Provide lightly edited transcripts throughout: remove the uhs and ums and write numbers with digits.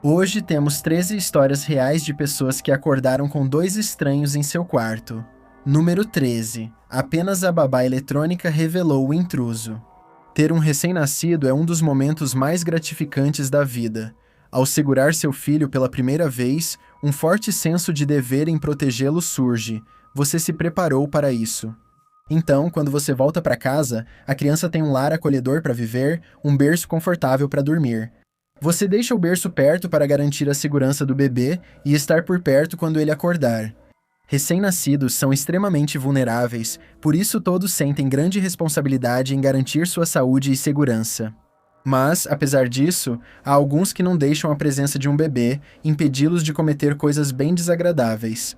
Hoje temos 13 histórias reais de pessoas que acordaram com dois estranhos em seu quarto. Número 13. Apenas a babá eletrônica revelou o intruso. Ter um recém-nascido é um dos momentos mais gratificantes da vida. Ao segurar seu filho pela primeira vez, um forte senso de dever em protegê-lo surge. Você se preparou para isso. Então, quando você volta para casa, a criança tem um lar acolhedor para viver, um berço confortável para dormir. Você deixa o berço perto para garantir a segurança do bebê e estar por perto quando ele acordar. Recém-nascidos são extremamente vulneráveis, por isso todos sentem grande responsabilidade em garantir sua saúde e segurança. Mas, apesar disso, há alguns que não deixam a presença de um bebê impedi-los de cometer coisas bem desagradáveis.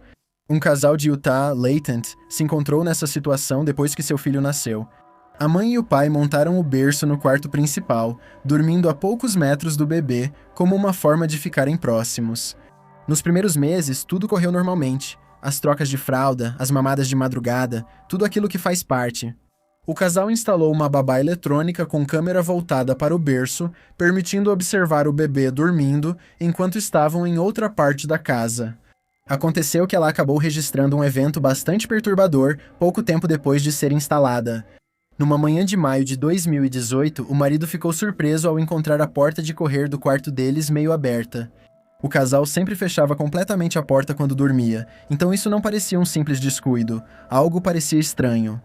Um casal de Utah, Latent, se encontrou nessa situação depois que seu filho nasceu. A mãe e o pai montaram o berço no quarto principal, dormindo a poucos metros do bebê, como uma forma de ficarem próximos. Nos primeiros meses, tudo correu normalmente. As trocas de fralda, as mamadas de madrugada, tudo aquilo que faz parte. O casal instalou uma babá eletrônica com câmera voltada para o berço, permitindo observar o bebê dormindo enquanto estavam em outra parte da casa. Aconteceu que ela acabou registrando um evento bastante perturbador pouco tempo depois de ser instalada. Numa manhã de maio de 2018, o marido ficou surpreso ao encontrar a porta de correr do quarto deles meio aberta. O casal sempre fechava completamente a porta quando dormia, então isso não parecia um simples descuido. Algo parecia estranho.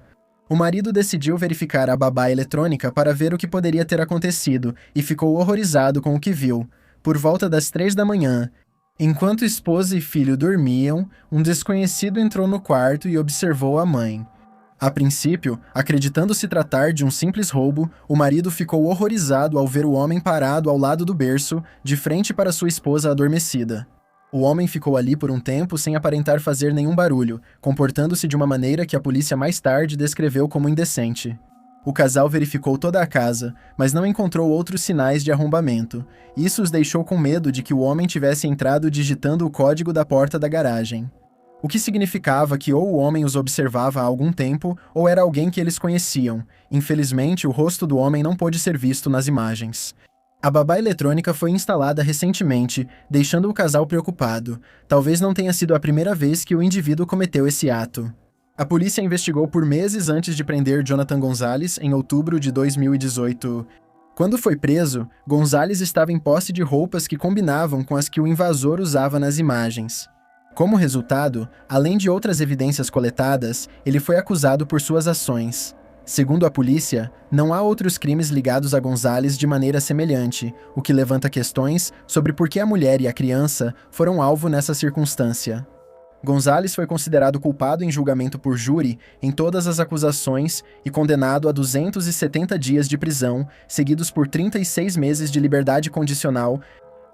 O marido decidiu verificar a babá eletrônica para ver o que poderia ter acontecido e ficou horrorizado com o que viu. Por volta das 3 da manhã, enquanto esposa e filho dormiam, um desconhecido entrou no quarto e observou a mãe. A princípio, acreditando se tratar de um simples roubo, o marido ficou horrorizado ao ver o homem parado ao lado do berço, de frente para sua esposa adormecida. O homem ficou ali por um tempo sem aparentar fazer nenhum barulho, comportando-se de uma maneira que a polícia mais tarde descreveu como indecente. O casal verificou toda a casa, mas não encontrou outros sinais de arrombamento. Isso os deixou com medo de que o homem tivesse entrado digitando o código da porta da garagem. O que significava que ou o homem os observava há algum tempo, ou era alguém que eles conheciam. Infelizmente, o rosto do homem não pôde ser visto nas imagens. A babá eletrônica foi instalada recentemente, deixando o casal preocupado. Talvez não tenha sido a primeira vez que o indivíduo cometeu esse ato. A polícia investigou por meses antes de prender Jonathan Gonzalez em outubro de 2018. Quando foi preso, Gonzalez estava em posse de roupas que combinavam com as que o invasor usava nas imagens. Como resultado, além de outras evidências coletadas, ele foi acusado por suas ações. Segundo a polícia, não há outros crimes ligados a Gonzalez de maneira semelhante, o que levanta questões sobre por que a mulher e a criança foram alvo nessa circunstância. Gonzalez foi considerado culpado em julgamento por júri em todas as acusações e condenado a 270 dias de prisão, seguidos por 36 meses de liberdade condicional.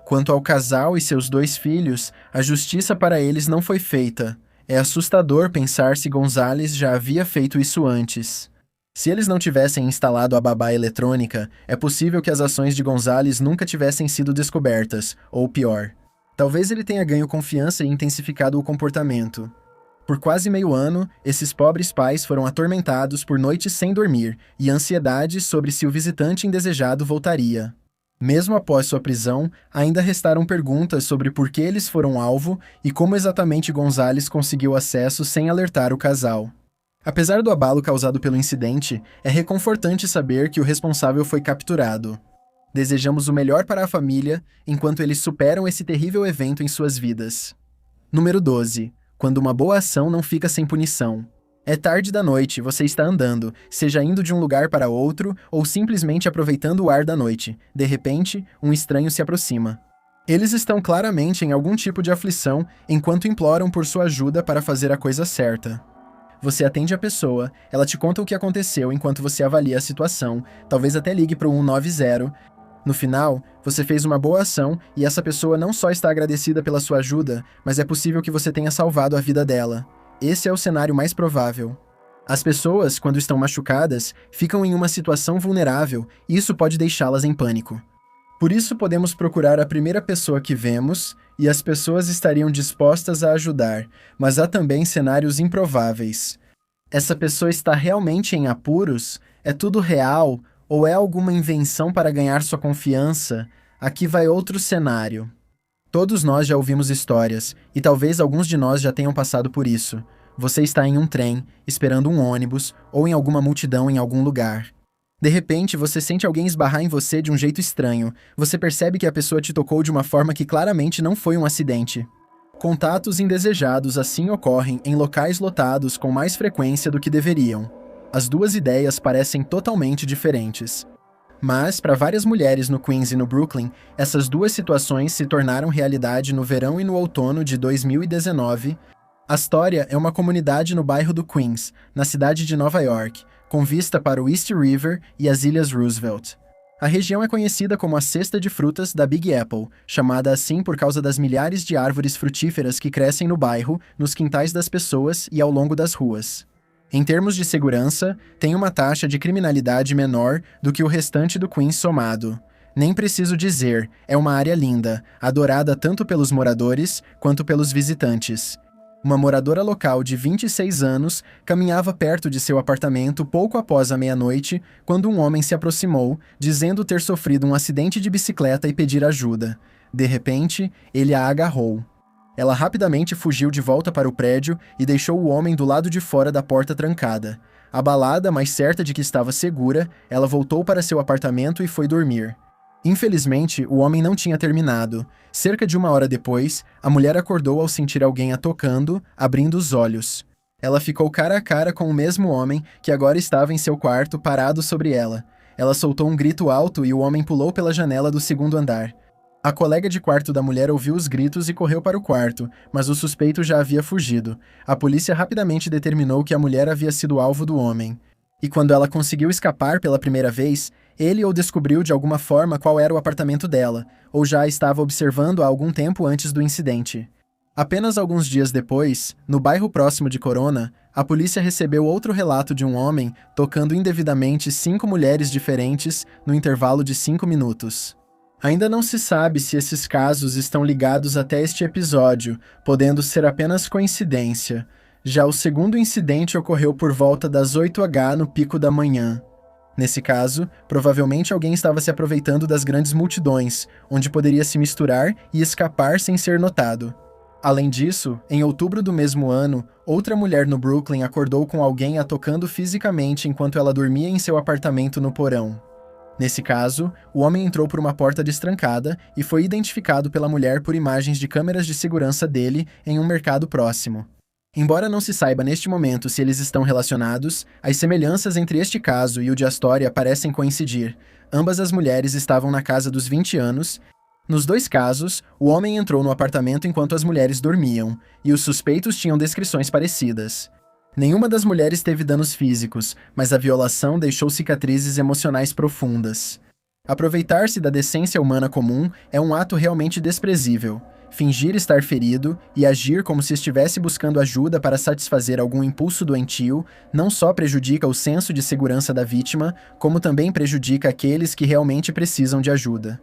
Quanto ao casal e seus 2 filhos, a justiça para eles não foi feita. É assustador pensar se Gonzalez já havia feito isso antes. Se eles não tivessem instalado a babá eletrônica, é possível que as ações de Gonzalez nunca tivessem sido descobertas, ou pior. Talvez ele tenha ganho confiança e intensificado o comportamento. Por quase meio ano, esses pobres pais foram atormentados por noites sem dormir e ansiedade sobre se o visitante indesejado voltaria. Mesmo após sua prisão, ainda restaram perguntas sobre por que eles foram alvo e como exatamente Gonzalez conseguiu acesso sem alertar o casal. Apesar do abalo causado pelo incidente, é reconfortante saber que o responsável foi capturado. Desejamos o melhor para a família, enquanto eles superam esse terrível evento em suas vidas. Número 12. Quando uma boa ação não fica sem punição. É tarde da noite, você está andando, seja indo de um lugar para outro ou simplesmente aproveitando o ar da noite. De repente, um estranho se aproxima. Eles estão claramente em algum tipo de aflição enquanto imploram por sua ajuda para fazer a coisa certa. Você atende a pessoa, ela te conta o que aconteceu enquanto você avalia a situação, talvez até ligue para o 190. No final, você fez uma boa ação e essa pessoa não só está agradecida pela sua ajuda, mas é possível que você tenha salvado a vida dela. Esse é o cenário mais provável. As pessoas, quando estão machucadas, ficam em uma situação vulnerável e isso pode deixá-las em pânico. Por isso podemos procurar a primeira pessoa que vemos e as pessoas estariam dispostas a ajudar, mas há também cenários improváveis. Essa pessoa está realmente em apuros? É tudo real? Ou é alguma invenção para ganhar sua confiança? Aqui vai outro cenário. Todos nós já ouvimos histórias, e talvez alguns de nós já tenham passado por isso. Você está em um trem, esperando um ônibus, ou em alguma multidão em algum lugar. De repente, você sente alguém esbarrar em você de um jeito estranho. Você percebe que a pessoa te tocou de uma forma que claramente não foi um acidente. Contatos indesejados assim ocorrem em locais lotados com mais frequência do que deveriam. As duas ideias parecem totalmente diferentes. Mas, para várias mulheres no Queens e no Brooklyn, essas duas situações se tornaram realidade no verão e no outono de 2019. Astoria é uma comunidade no bairro do Queens, na cidade de Nova York, com vista para o East River e as Ilhas Roosevelt. A região é conhecida como a cesta de frutas da Big Apple, chamada assim por causa das milhares de árvores frutíferas que crescem no bairro, nos quintais das pessoas e ao longo das ruas. Em termos de segurança, tem uma taxa de criminalidade menor do que o restante do Queens somado. Nem preciso dizer, é uma área linda, adorada tanto pelos moradores quanto pelos visitantes. Uma moradora local de 26 anos caminhava perto de seu apartamento pouco após a meia-noite, quando um homem se aproximou, dizendo ter sofrido um acidente de bicicleta e pedir ajuda. De repente, ele a agarrou. Ela rapidamente fugiu de volta para o prédio e deixou o homem do lado de fora da porta trancada. Abalada, mas certa de que estava segura, ela voltou para seu apartamento e foi dormir. Infelizmente, o homem não tinha terminado. Cerca de 1 hora depois, a mulher acordou ao sentir alguém a tocando, abrindo os olhos. Ela ficou cara a cara com o mesmo homem, que agora estava em seu quarto, parado sobre ela. Ela soltou um grito alto e o homem pulou pela janela do segundo andar. A colega de quarto da mulher ouviu os gritos e correu para o quarto, mas o suspeito já havia fugido. A polícia rapidamente determinou que a mulher havia sido alvo do homem. E quando ela conseguiu escapar pela primeira vez, ele ou descobriu de alguma forma qual era o apartamento dela, ou já estava observando há algum tempo antes do incidente. Apenas alguns dias depois, no bairro próximo de Corona, a polícia recebeu outro relato de um homem tocando indevidamente 5 mulheres diferentes no intervalo de 5 minutos. Ainda não se sabe se esses casos estão ligados até este episódio, podendo ser apenas coincidência. Já o segundo incidente ocorreu por volta das 8h no pico da manhã. Nesse caso, provavelmente alguém estava se aproveitando das grandes multidões, onde poderia se misturar e escapar sem ser notado. Além disso, em outubro do mesmo ano, outra mulher no Brooklyn acordou com alguém a tocando fisicamente enquanto ela dormia em seu apartamento no porão. Nesse caso, o homem entrou por uma porta destrancada e foi identificado pela mulher por imagens de câmeras de segurança dele em um mercado próximo. Embora não se saiba neste momento se eles estão relacionados, as semelhanças entre este caso e o de Astoria parecem coincidir. Ambas as mulheres estavam na casa dos 20 anos. Nos dois casos, o homem entrou no apartamento enquanto as mulheres dormiam, e os suspeitos tinham descrições parecidas. Nenhuma das mulheres teve danos físicos, mas a violação deixou cicatrizes emocionais profundas. Aproveitar-se da decência humana comum é um ato realmente desprezível. Fingir estar ferido e agir como se estivesse buscando ajuda para satisfazer algum impulso doentio não só prejudica o senso de segurança da vítima, como também prejudica aqueles que realmente precisam de ajuda.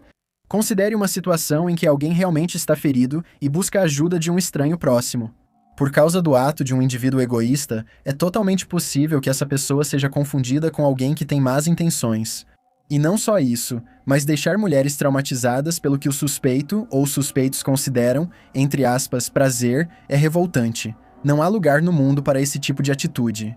Considere uma situação em que alguém realmente está ferido e busca a ajuda de um estranho próximo. Por causa do ato de um indivíduo egoísta, é totalmente possível que essa pessoa seja confundida com alguém que tem más intenções. E não só isso, mas deixar mulheres traumatizadas pelo que o suspeito ou suspeitos consideram, entre aspas, prazer, é revoltante. Não há lugar no mundo para esse tipo de atitude.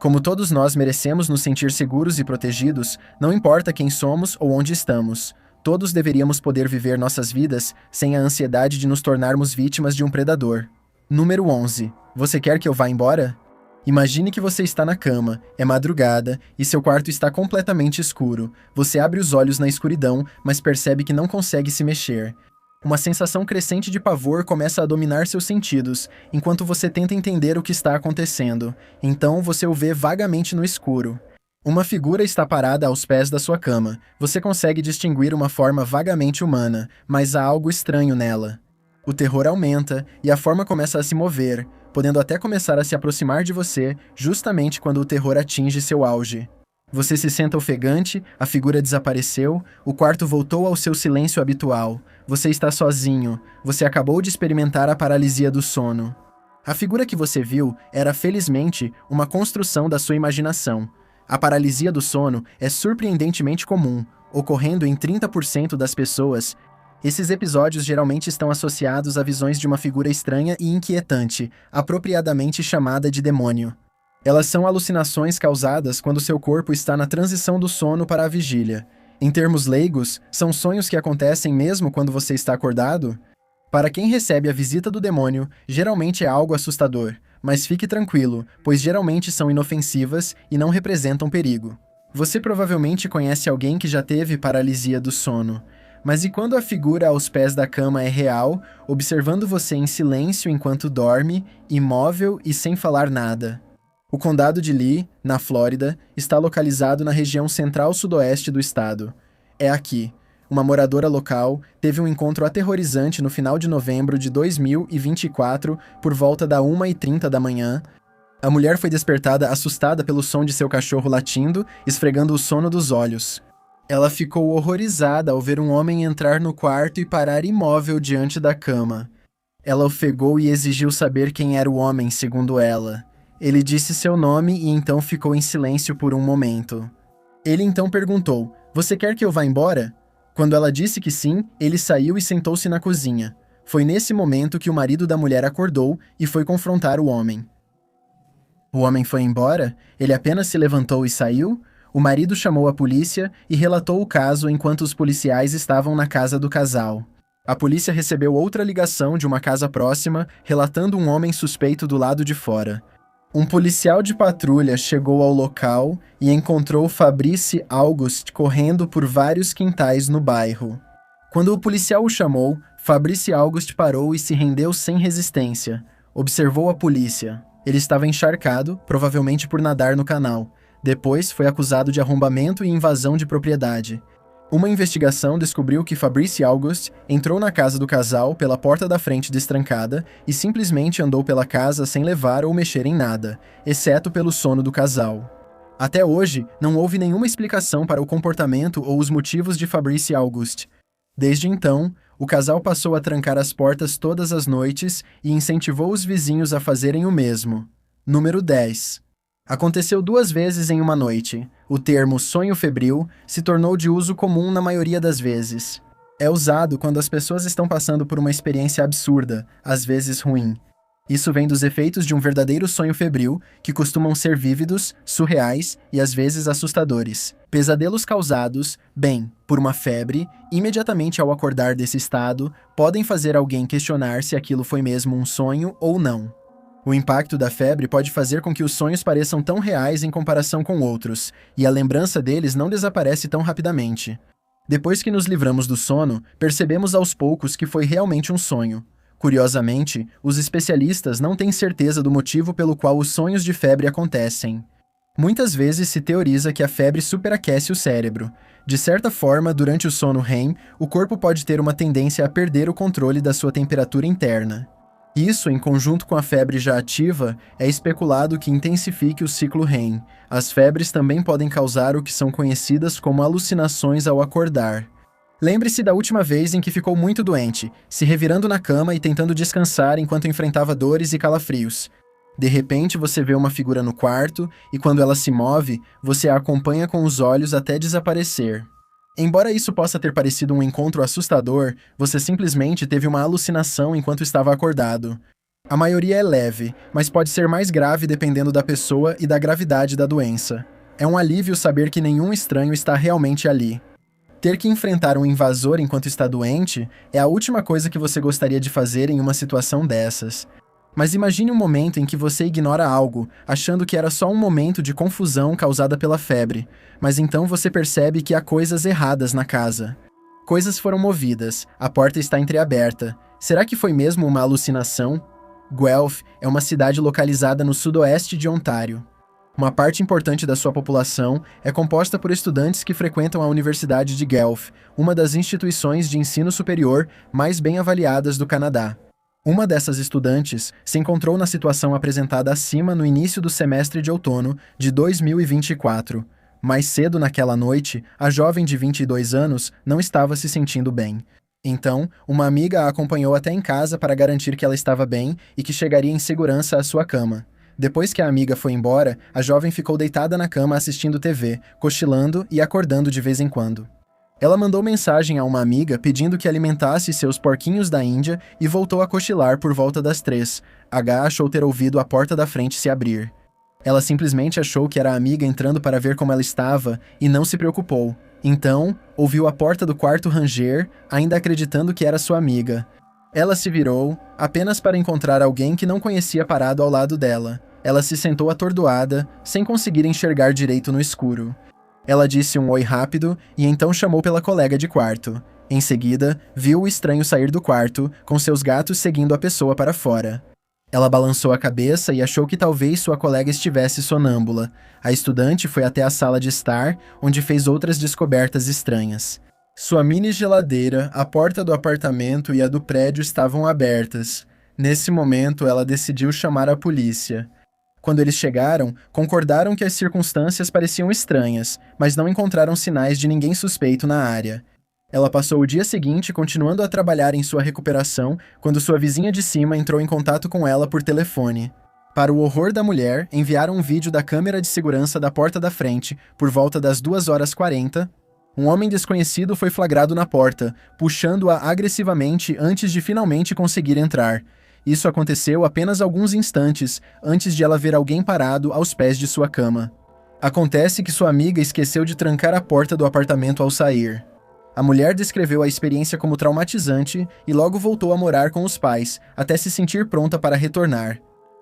Como todos nós merecemos nos sentir seguros e protegidos, não importa quem somos ou onde estamos. Todos deveríamos poder viver nossas vidas sem a ansiedade de nos tornarmos vítimas de um predador. Número 11. Você quer que eu vá embora? Imagine que você está na cama, é madrugada e seu quarto está completamente escuro. Você abre os olhos na escuridão, mas percebe que não consegue se mexer. Uma sensação crescente de pavor começa a dominar seus sentidos, enquanto você tenta entender o que está acontecendo. Então você o vê vagamente no escuro. Uma figura está parada aos pés da sua cama. Você consegue distinguir uma forma vagamente humana, mas há algo estranho nela. O terror aumenta e a forma começa a se mover, podendo até começar a se aproximar de você justamente quando o terror atinge seu auge. Você se senta ofegante, a figura desapareceu, o quarto voltou ao seu silêncio habitual. Você está sozinho, você acabou de experimentar a paralisia do sono. A figura que você viu era, felizmente, uma construção da sua imaginação. A paralisia do sono é surpreendentemente comum, ocorrendo em 30% das pessoas, Esses episódios geralmente estão associados a visões de uma figura estranha e inquietante, apropriadamente chamada de demônio. Elas são alucinações causadas quando seu corpo está na transição do sono para a vigília. Em termos leigos, são sonhos que acontecem mesmo quando você está acordado? Para quem recebe a visita do demônio, geralmente é algo assustador, mas fique tranquilo, pois geralmente são inofensivas e não representam perigo. Você provavelmente conhece alguém que já teve paralisia do sono. Mas e quando a figura aos pés da cama é real, observando você em silêncio enquanto dorme, imóvel e sem falar nada? O condado de Lee, na Flórida, está localizado na região central-sudoeste do estado. É aqui. Uma moradora local teve um encontro aterrorizante no final de novembro de 2024, por volta da 1h30 da manhã. A mulher foi despertada assustada pelo som de seu cachorro latindo, esfregando o sono dos olhos. Ela ficou horrorizada ao ver um homem entrar no quarto e parar imóvel diante da cama. Ela ofegou e exigiu saber quem era o homem, segundo ela. Ele disse seu nome e então ficou em silêncio por um momento. Ele então perguntou: "Você quer que eu vá embora?" Quando ela disse que sim, ele saiu e sentou-se na cozinha. Foi nesse momento que o marido da mulher acordou e foi confrontar o homem. O homem foi embora? Ele apenas se levantou e saiu? O marido chamou a polícia e relatou o caso enquanto os policiais estavam na casa do casal. A polícia recebeu outra ligação de uma casa próxima, relatando um homem suspeito do lado de fora. Um policial de patrulha chegou ao local e encontrou Fabrice August correndo por vários quintais no bairro. Quando o policial o chamou, Fabrice August parou e se rendeu sem resistência. Observou a polícia. Ele estava encharcado, provavelmente por nadar no canal. Depois, foi acusado de arrombamento e invasão de propriedade. Uma investigação descobriu que Fabrice August entrou na casa do casal pela porta da frente destrancada e simplesmente andou pela casa sem levar ou mexer em nada, exceto pelo sono do casal. Até hoje, não houve nenhuma explicação para o comportamento ou os motivos de Fabrice August. Desde então, o casal passou a trancar as portas todas as noites e incentivou os vizinhos a fazerem o mesmo. Número 10. Aconteceu 2 vezes em uma noite. O termo sonho febril se tornou de uso comum na maioria das vezes. É usado quando as pessoas estão passando por uma experiência absurda, às vezes ruim. Isso vem dos efeitos de um verdadeiro sonho febril, que costumam ser vívidos, surreais e às vezes assustadores. Pesadelos causados, bem, por uma febre, imediatamente ao acordar desse estado, podem fazer alguém questionar se aquilo foi mesmo um sonho ou não. O impacto da febre pode fazer com que os sonhos pareçam tão reais em comparação com outros, e a lembrança deles não desaparece tão rapidamente. Depois que nos livramos do sono, percebemos aos poucos que foi realmente um sonho. Curiosamente, os especialistas não têm certeza do motivo pelo qual os sonhos de febre acontecem. Muitas vezes se teoriza que a febre superaquece o cérebro. De certa forma, durante o sono REM, o corpo pode ter uma tendência a perder o controle da sua temperatura interna. Isso, em conjunto com a febre já ativa, é especulado que intensifique o ciclo REM. As febres também podem causar o que são conhecidas como alucinações ao acordar. Lembre-se da última vez em que ficou muito doente, se revirando na cama e tentando descansar enquanto enfrentava dores e calafrios. De repente, você vê uma figura no quarto e, quando ela se move, você a acompanha com os olhos até desaparecer. Embora isso possa ter parecido um encontro assustador, você simplesmente teve uma alucinação enquanto estava acordado. A maioria é leve, mas pode ser mais grave dependendo da pessoa e da gravidade da doença. É um alívio saber que nenhum estranho está realmente ali. Ter que enfrentar um invasor enquanto está doente é a última coisa que você gostaria de fazer em uma situação dessas. Mas imagine um momento em que você ignora algo, achando que era só um momento de confusão causada pela febre, mas então você percebe que há coisas erradas na casa. Coisas foram movidas, a porta está entreaberta. Será que foi mesmo uma alucinação? Guelph é uma cidade localizada no sudoeste de Ontário. Uma parte importante da sua população é composta por estudantes que frequentam a Universidade de Guelph, uma das instituições de ensino superior mais bem avaliadas do Canadá. Uma dessas estudantes se encontrou na situação apresentada acima no início do semestre de outono de 2024. Mais cedo naquela noite, a jovem de 22 anos não estava se sentindo bem. Então, uma amiga a acompanhou até em casa para garantir que ela estava bem e que chegaria em segurança à sua cama. Depois que a amiga foi embora, a jovem ficou deitada na cama assistindo TV, cochilando e acordando de vez em quando. Ela mandou mensagem a uma amiga pedindo que alimentasse seus porquinhos da Índia e voltou a cochilar por volta das 3. H achou ter ouvido a porta da frente se abrir. Ela simplesmente achou que era a amiga entrando para ver como ela estava e não se preocupou. Então, ouviu a porta do quarto ranger, ainda acreditando que era sua amiga. Ela se virou, apenas para encontrar alguém que não conhecia parado ao lado dela. Ela se sentou atordoada, sem conseguir enxergar direito no escuro. Ela disse um oi rápido e então chamou pela colega de quarto. Em seguida, viu o estranho sair do quarto, com seus gatos seguindo a pessoa para fora. Ela balançou a cabeça e achou que talvez sua colega estivesse sonâmbula. A estudante foi até a sala de estar, onde fez outras descobertas estranhas. Sua mini geladeira, a porta do apartamento e a do prédio estavam abertas. Nesse momento, ela decidiu chamar a polícia. Quando eles chegaram, concordaram que as circunstâncias pareciam estranhas, mas não encontraram sinais de ninguém suspeito na área. Ela passou o dia seguinte continuando a trabalhar em sua recuperação quando sua vizinha de cima entrou em contato com ela por telefone. Para o horror da mulher, enviaram um vídeo da câmera de segurança da porta da frente por volta das 2h40. Um homem desconhecido foi flagrado na porta, puxando-a agressivamente antes de finalmente conseguir entrar. Isso aconteceu apenas alguns instantes antes de ela ver alguém parado aos pés de sua cama. Acontece que sua amiga esqueceu de trancar a porta do apartamento ao sair. A mulher descreveu a experiência como traumatizante e logo voltou a morar com os pais, até se sentir pronta para retornar.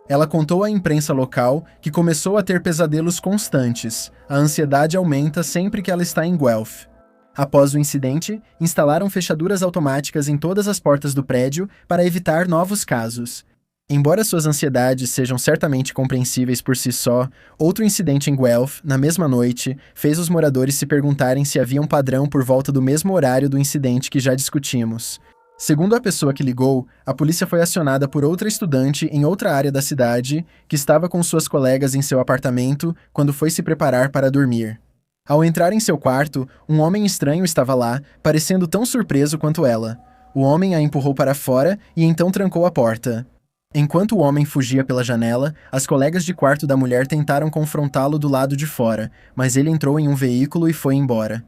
Ela contou à imprensa local que começou a ter pesadelos constantes. A ansiedade aumenta sempre que ela está em Guelph. Após o incidente, instalaram fechaduras automáticas em todas as portas do prédio para evitar novos casos. Embora suas ansiedades sejam certamente compreensíveis por si só, outro incidente em Guelph, na mesma noite, fez os moradores se perguntarem se havia um padrão por volta do mesmo horário do incidente que já discutimos. Segundo a pessoa que ligou, a polícia foi acionada por outra estudante em outra área da cidade que estava com suas colegas em seu apartamento quando foi se preparar para dormir. Ao entrar em seu quarto, um homem estranho estava lá, parecendo tão surpreso quanto ela. O homem a empurrou para fora e então trancou a porta. Enquanto o homem fugia pela janela, as colegas de quarto da mulher tentaram confrontá-lo do lado de fora, mas ele entrou em um veículo e foi embora.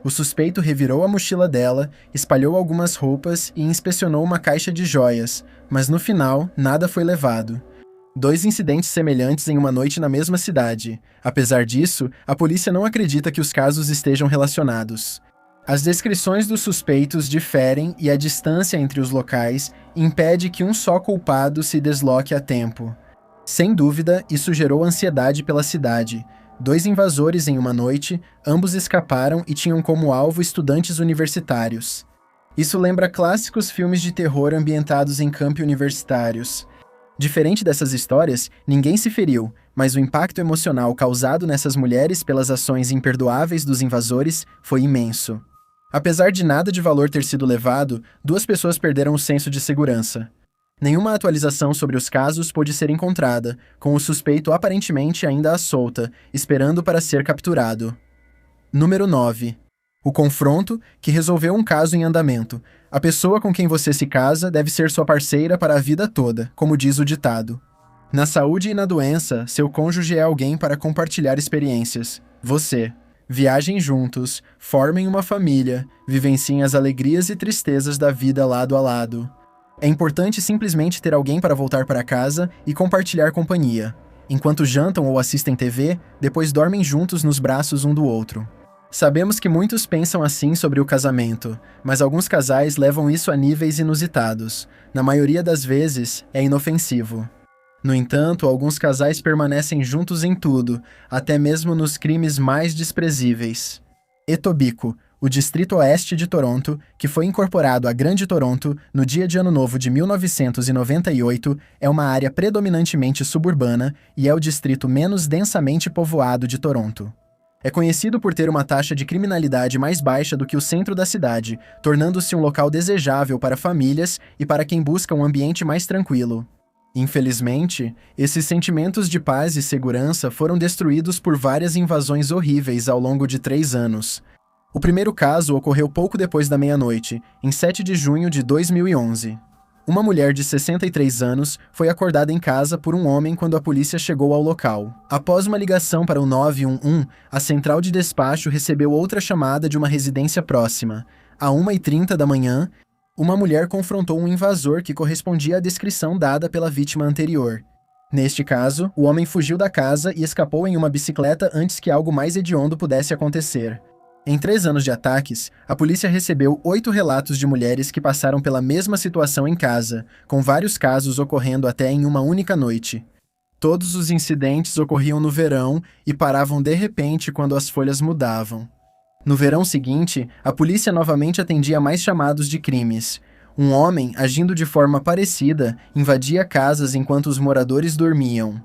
O suspeito revirou a mochila dela, espalhou algumas roupas e inspecionou uma caixa de joias, mas no final, nada foi levado. 2 incidentes semelhantes em uma noite na mesma cidade. Apesar disso, a polícia não acredita que os casos estejam relacionados. As descrições dos suspeitos diferem e a distância entre os locais impede que um só culpado se desloque a tempo. Sem dúvida, isso gerou ansiedade pela cidade. 2 invasores em uma noite, ambos escaparam e tinham como alvo estudantes universitários. Isso lembra clássicos filmes de terror ambientados em campi universitários. Diferente dessas histórias, ninguém se feriu, mas o impacto emocional causado nessas mulheres pelas ações imperdoáveis dos invasores foi imenso. Apesar de nada de valor ter sido levado, 2 pessoas perderam o senso de segurança. Nenhuma atualização sobre os casos pôde ser encontrada, com o suspeito aparentemente ainda à solta, esperando para ser capturado. Número 9. O confronto que resolveu um caso em andamento. A pessoa com quem você se casa deve ser sua parceira para a vida toda, como diz o ditado. Na saúde e na doença, seu cônjuge é alguém para compartilhar experiências. Você. Viajem juntos, formem uma família, vivenciem as alegrias e tristezas da vida lado a lado. É importante simplesmente ter alguém para voltar para casa e compartilhar companhia. Enquanto jantam ou assistem TV, depois dormem juntos nos braços um do outro. Sabemos que muitos pensam assim sobre o casamento, mas alguns casais levam isso a níveis inusitados. Na maioria das vezes, é inofensivo. No entanto, alguns casais permanecem juntos em tudo, até mesmo nos crimes mais desprezíveis. Etobicoke, o distrito oeste de Toronto, que foi incorporado à Grande Toronto no dia de Ano Novo de 1998, é uma área predominantemente suburbana e é o distrito menos densamente povoado de Toronto. É conhecido por ter uma taxa de criminalidade mais baixa do que o centro da cidade, tornando-se um local desejável para famílias e para quem busca um ambiente mais tranquilo. Infelizmente, esses sentimentos de paz e segurança foram destruídos por várias invasões horríveis ao longo de 3 anos. O primeiro caso ocorreu pouco depois da meia-noite, em 7 de junho de 2011. Uma mulher de 63 anos foi acordada em casa por um homem quando a polícia chegou ao local. Após uma ligação para o 911, a central de despacho recebeu outra chamada de uma residência próxima. À 1h30 da manhã, uma mulher confrontou um invasor que correspondia à descrição dada pela vítima anterior. Neste caso, o homem fugiu da casa e escapou em uma bicicleta antes que algo mais hediondo pudesse acontecer. Em 3 anos de ataques, a polícia recebeu 8 relatos de mulheres que passaram pela mesma situação em casa, com vários casos ocorrendo até em uma única noite. Todos os incidentes ocorriam no verão e paravam de repente quando as folhas mudavam. No verão seguinte, a polícia novamente atendia mais chamados de crimes. Um homem, agindo de forma parecida, invadia casas enquanto os moradores dormiam.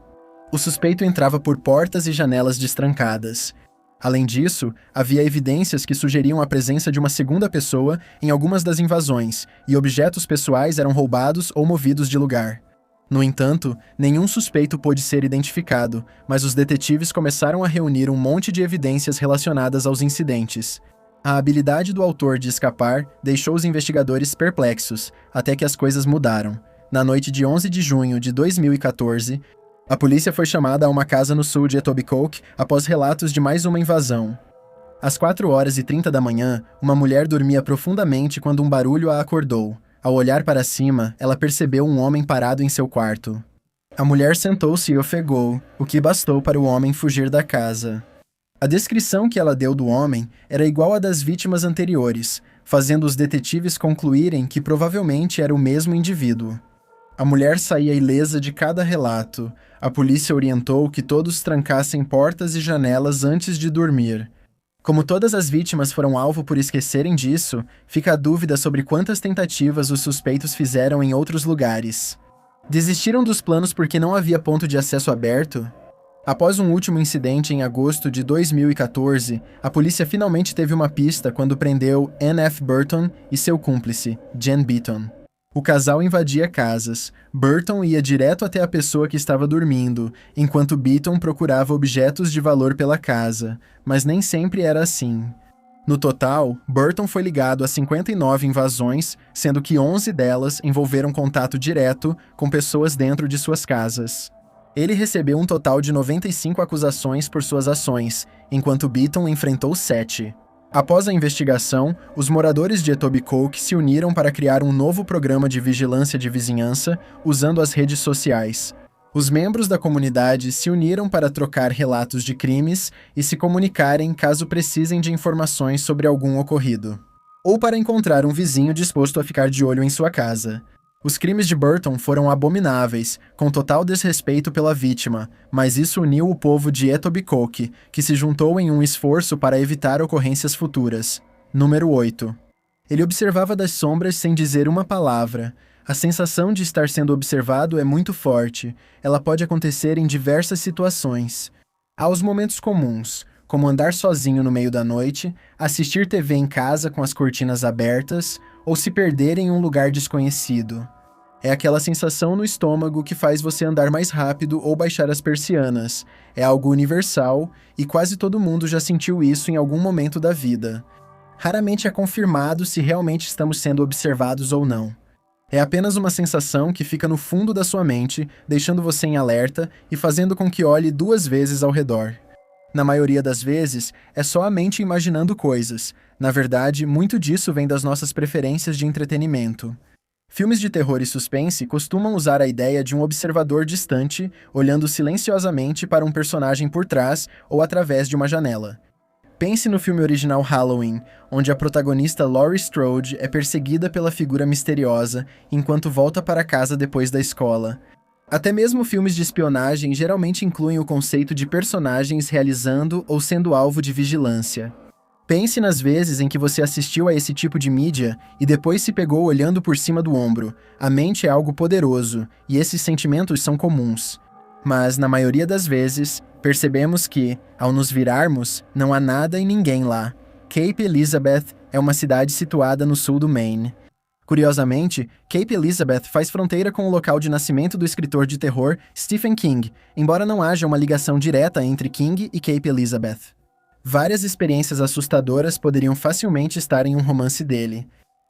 O suspeito entrava por portas e janelas destrancadas. Além disso, havia evidências que sugeriam a presença de uma segunda pessoa em algumas das invasões, e objetos pessoais eram roubados ou movidos de lugar. No entanto, nenhum suspeito pôde ser identificado, mas os detetives começaram a reunir um monte de evidências relacionadas aos incidentes. A habilidade do autor de escapar deixou os investigadores perplexos, até que as coisas mudaram. Na noite de 11 de junho de 2014, a polícia foi chamada a uma casa no sul de Etobicoke após relatos de mais uma invasão. Às 4h30 da manhã, uma mulher dormia profundamente quando um barulho a acordou. Ao olhar para cima, ela percebeu um homem parado em seu quarto. A mulher sentou-se e ofegou, o que bastou para o homem fugir da casa. A descrição que ela deu do homem era igual à das vítimas anteriores, fazendo os detetives concluírem que provavelmente era o mesmo indivíduo. A mulher saía ilesa de cada relato. A polícia orientou que todos trancassem portas e janelas antes de dormir. Como todas as vítimas foram alvo por esquecerem disso, fica a dúvida sobre quantas tentativas os suspeitos fizeram em outros lugares. Desistiram dos planos porque não havia ponto de acesso aberto? Após um último incidente em agosto de 2014, a polícia finalmente teve uma pista quando prendeu Ann F. Burton e seu cúmplice, Jen Beaton. O casal invadia casas. Burton ia direto até a pessoa que estava dormindo, enquanto Beaton procurava objetos de valor pela casa, mas nem sempre era assim. No total, Burton foi ligado a 59 invasões, sendo que 11 delas envolveram contato direto com pessoas dentro de suas casas. Ele recebeu um total de 95 acusações por suas ações, enquanto Beaton enfrentou 7. Após a investigação, os moradores de Etobicoke se uniram para criar um novo programa de vigilância de vizinhança usando as redes sociais. Os membros da comunidade se uniram para trocar relatos de crimes e se comunicarem caso precisem de informações sobre algum ocorrido, ou para encontrar um vizinho disposto a ficar de olho em sua casa. Os crimes de Burton foram abomináveis, com total desrespeito pela vítima, mas isso uniu o povo de Etobicoke, que se juntou em um esforço para evitar ocorrências futuras. Número 8. Ele observava das sombras sem dizer uma palavra. A sensação de estar sendo observado é muito forte. Ela pode acontecer em diversas situações. Há os momentos comuns, como andar sozinho no meio da noite, assistir TV em casa com as cortinas abertas, ou se perder em um lugar desconhecido. É aquela sensação no estômago que faz você andar mais rápido ou baixar as persianas. É algo universal e quase todo mundo já sentiu isso em algum momento da vida. Raramente é confirmado se realmente estamos sendo observados ou não. É apenas uma sensação que fica no fundo da sua mente, deixando você em alerta e fazendo com que olhe 2 vezes ao redor. Na maioria das vezes, é só a mente imaginando coisas. Na verdade, muito disso vem das nossas preferências de entretenimento. Filmes de terror e suspense costumam usar a ideia de um observador distante, olhando silenciosamente para um personagem por trás ou através de uma janela. Pense no filme original Halloween, onde a protagonista Laurie Strode é perseguida pela figura misteriosa enquanto volta para casa depois da escola. Até mesmo filmes de espionagem geralmente incluem o conceito de personagens realizando ou sendo alvo de vigilância. Pense nas vezes em que você assistiu a esse tipo de mídia e depois se pegou olhando por cima do ombro. A mente é algo poderoso, e esses sentimentos são comuns. Mas, na maioria das vezes, percebemos que, ao nos virarmos, não há nada e ninguém lá. Cape Elizabeth é uma cidade situada no sul do Maine. Curiosamente, Cape Elizabeth faz fronteira com o local de nascimento do escritor de terror Stephen King, embora não haja uma ligação direta entre King e Cape Elizabeth. Várias experiências assustadoras poderiam facilmente estar em um romance dele.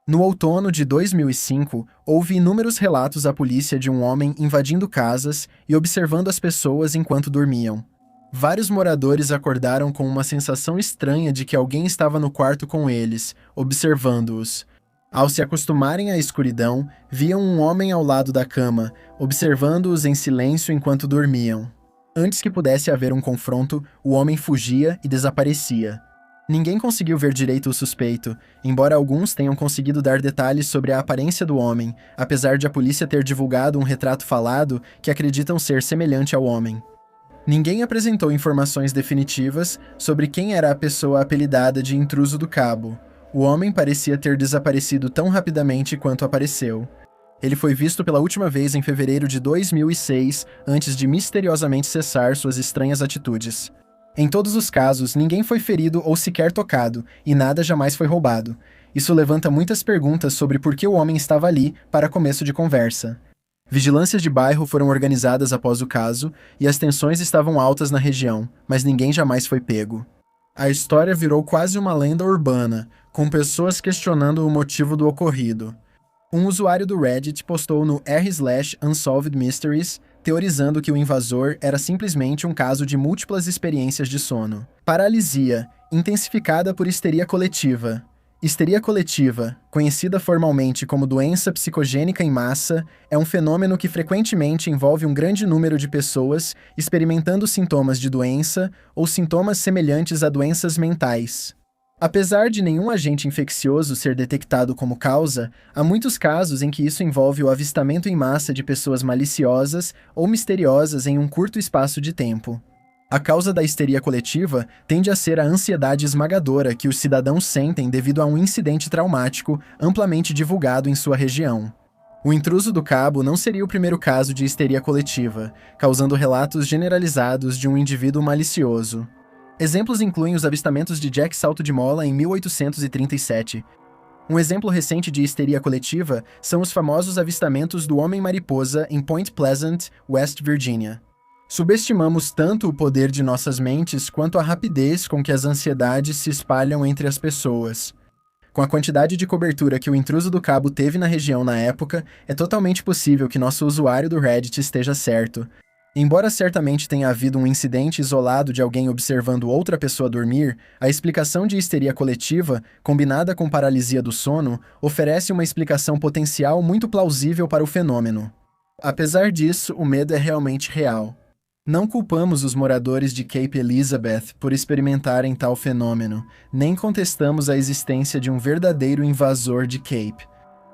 No outono de 2005, houve inúmeros relatos à polícia de um homem invadindo casas e observando as pessoas enquanto dormiam. Vários moradores acordaram com uma sensação estranha de que alguém estava no quarto com eles, observando-os. Ao se acostumarem à escuridão, viam um homem ao lado da cama, observando-os em silêncio enquanto dormiam. Antes que pudesse haver um confronto, o homem fugia e desaparecia. Ninguém conseguiu ver direito o suspeito, embora alguns tenham conseguido dar detalhes sobre a aparência do homem, apesar de a polícia ter divulgado um retrato falado que acreditam ser semelhante ao homem. Ninguém apresentou informações definitivas sobre quem era a pessoa apelidada de Intruso do Cabo. O homem parecia ter desaparecido tão rapidamente quanto apareceu. Ele foi visto pela última vez em fevereiro de 2006, antes de misteriosamente cessar suas estranhas atitudes. Em todos os casos, ninguém foi ferido ou sequer tocado, e nada jamais foi roubado. Isso levanta muitas perguntas sobre por que o homem estava ali para começo de conversa. Vigilâncias de bairro foram organizadas após o caso, e as tensões estavam altas na região, mas ninguém jamais foi pego. A história virou quase uma lenda urbana, com pessoas questionando o motivo do ocorrido. Um usuário do Reddit postou no r/Unsolved Mysteries, teorizando que o invasor era simplesmente um caso de múltiplas experiências de sono. Paralisia, intensificada por histeria coletiva. Histeria coletiva, conhecida formalmente como doença psicogênica em massa, é um fenômeno que frequentemente envolve um grande número de pessoas experimentando sintomas de doença ou sintomas semelhantes a doenças mentais. Apesar de nenhum agente infeccioso ser detectado como causa, há muitos casos em que isso envolve o avistamento em massa de pessoas maliciosas ou misteriosas em um curto espaço de tempo. A causa da histeria coletiva tende a ser a ansiedade esmagadora que os cidadãos sentem devido a um incidente traumático amplamente divulgado em sua região. O Intruso do Cabo não seria o primeiro caso de histeria coletiva, causando relatos generalizados de um indivíduo malicioso. Exemplos incluem os avistamentos de Jack Salto de Mola em 1837. Um exemplo recente de histeria coletiva são os famosos avistamentos do Homem-Mariposa em Point Pleasant, West Virginia. Subestimamos tanto o poder de nossas mentes quanto a rapidez com que as ansiedades se espalham entre as pessoas. Com a quantidade de cobertura que o Intruso do Cabo teve na região na época, é totalmente possível que nosso usuário do Reddit esteja certo. Embora certamente tenha havido um incidente isolado de alguém observando outra pessoa dormir, a explicação de histeria coletiva, combinada com paralisia do sono, oferece uma explicação potencial muito plausível para o fenômeno. Apesar disso, o medo é realmente real. Não culpamos os moradores de Cape Elizabeth por experimentarem tal fenômeno, nem contestamos a existência de um verdadeiro invasor de Cape.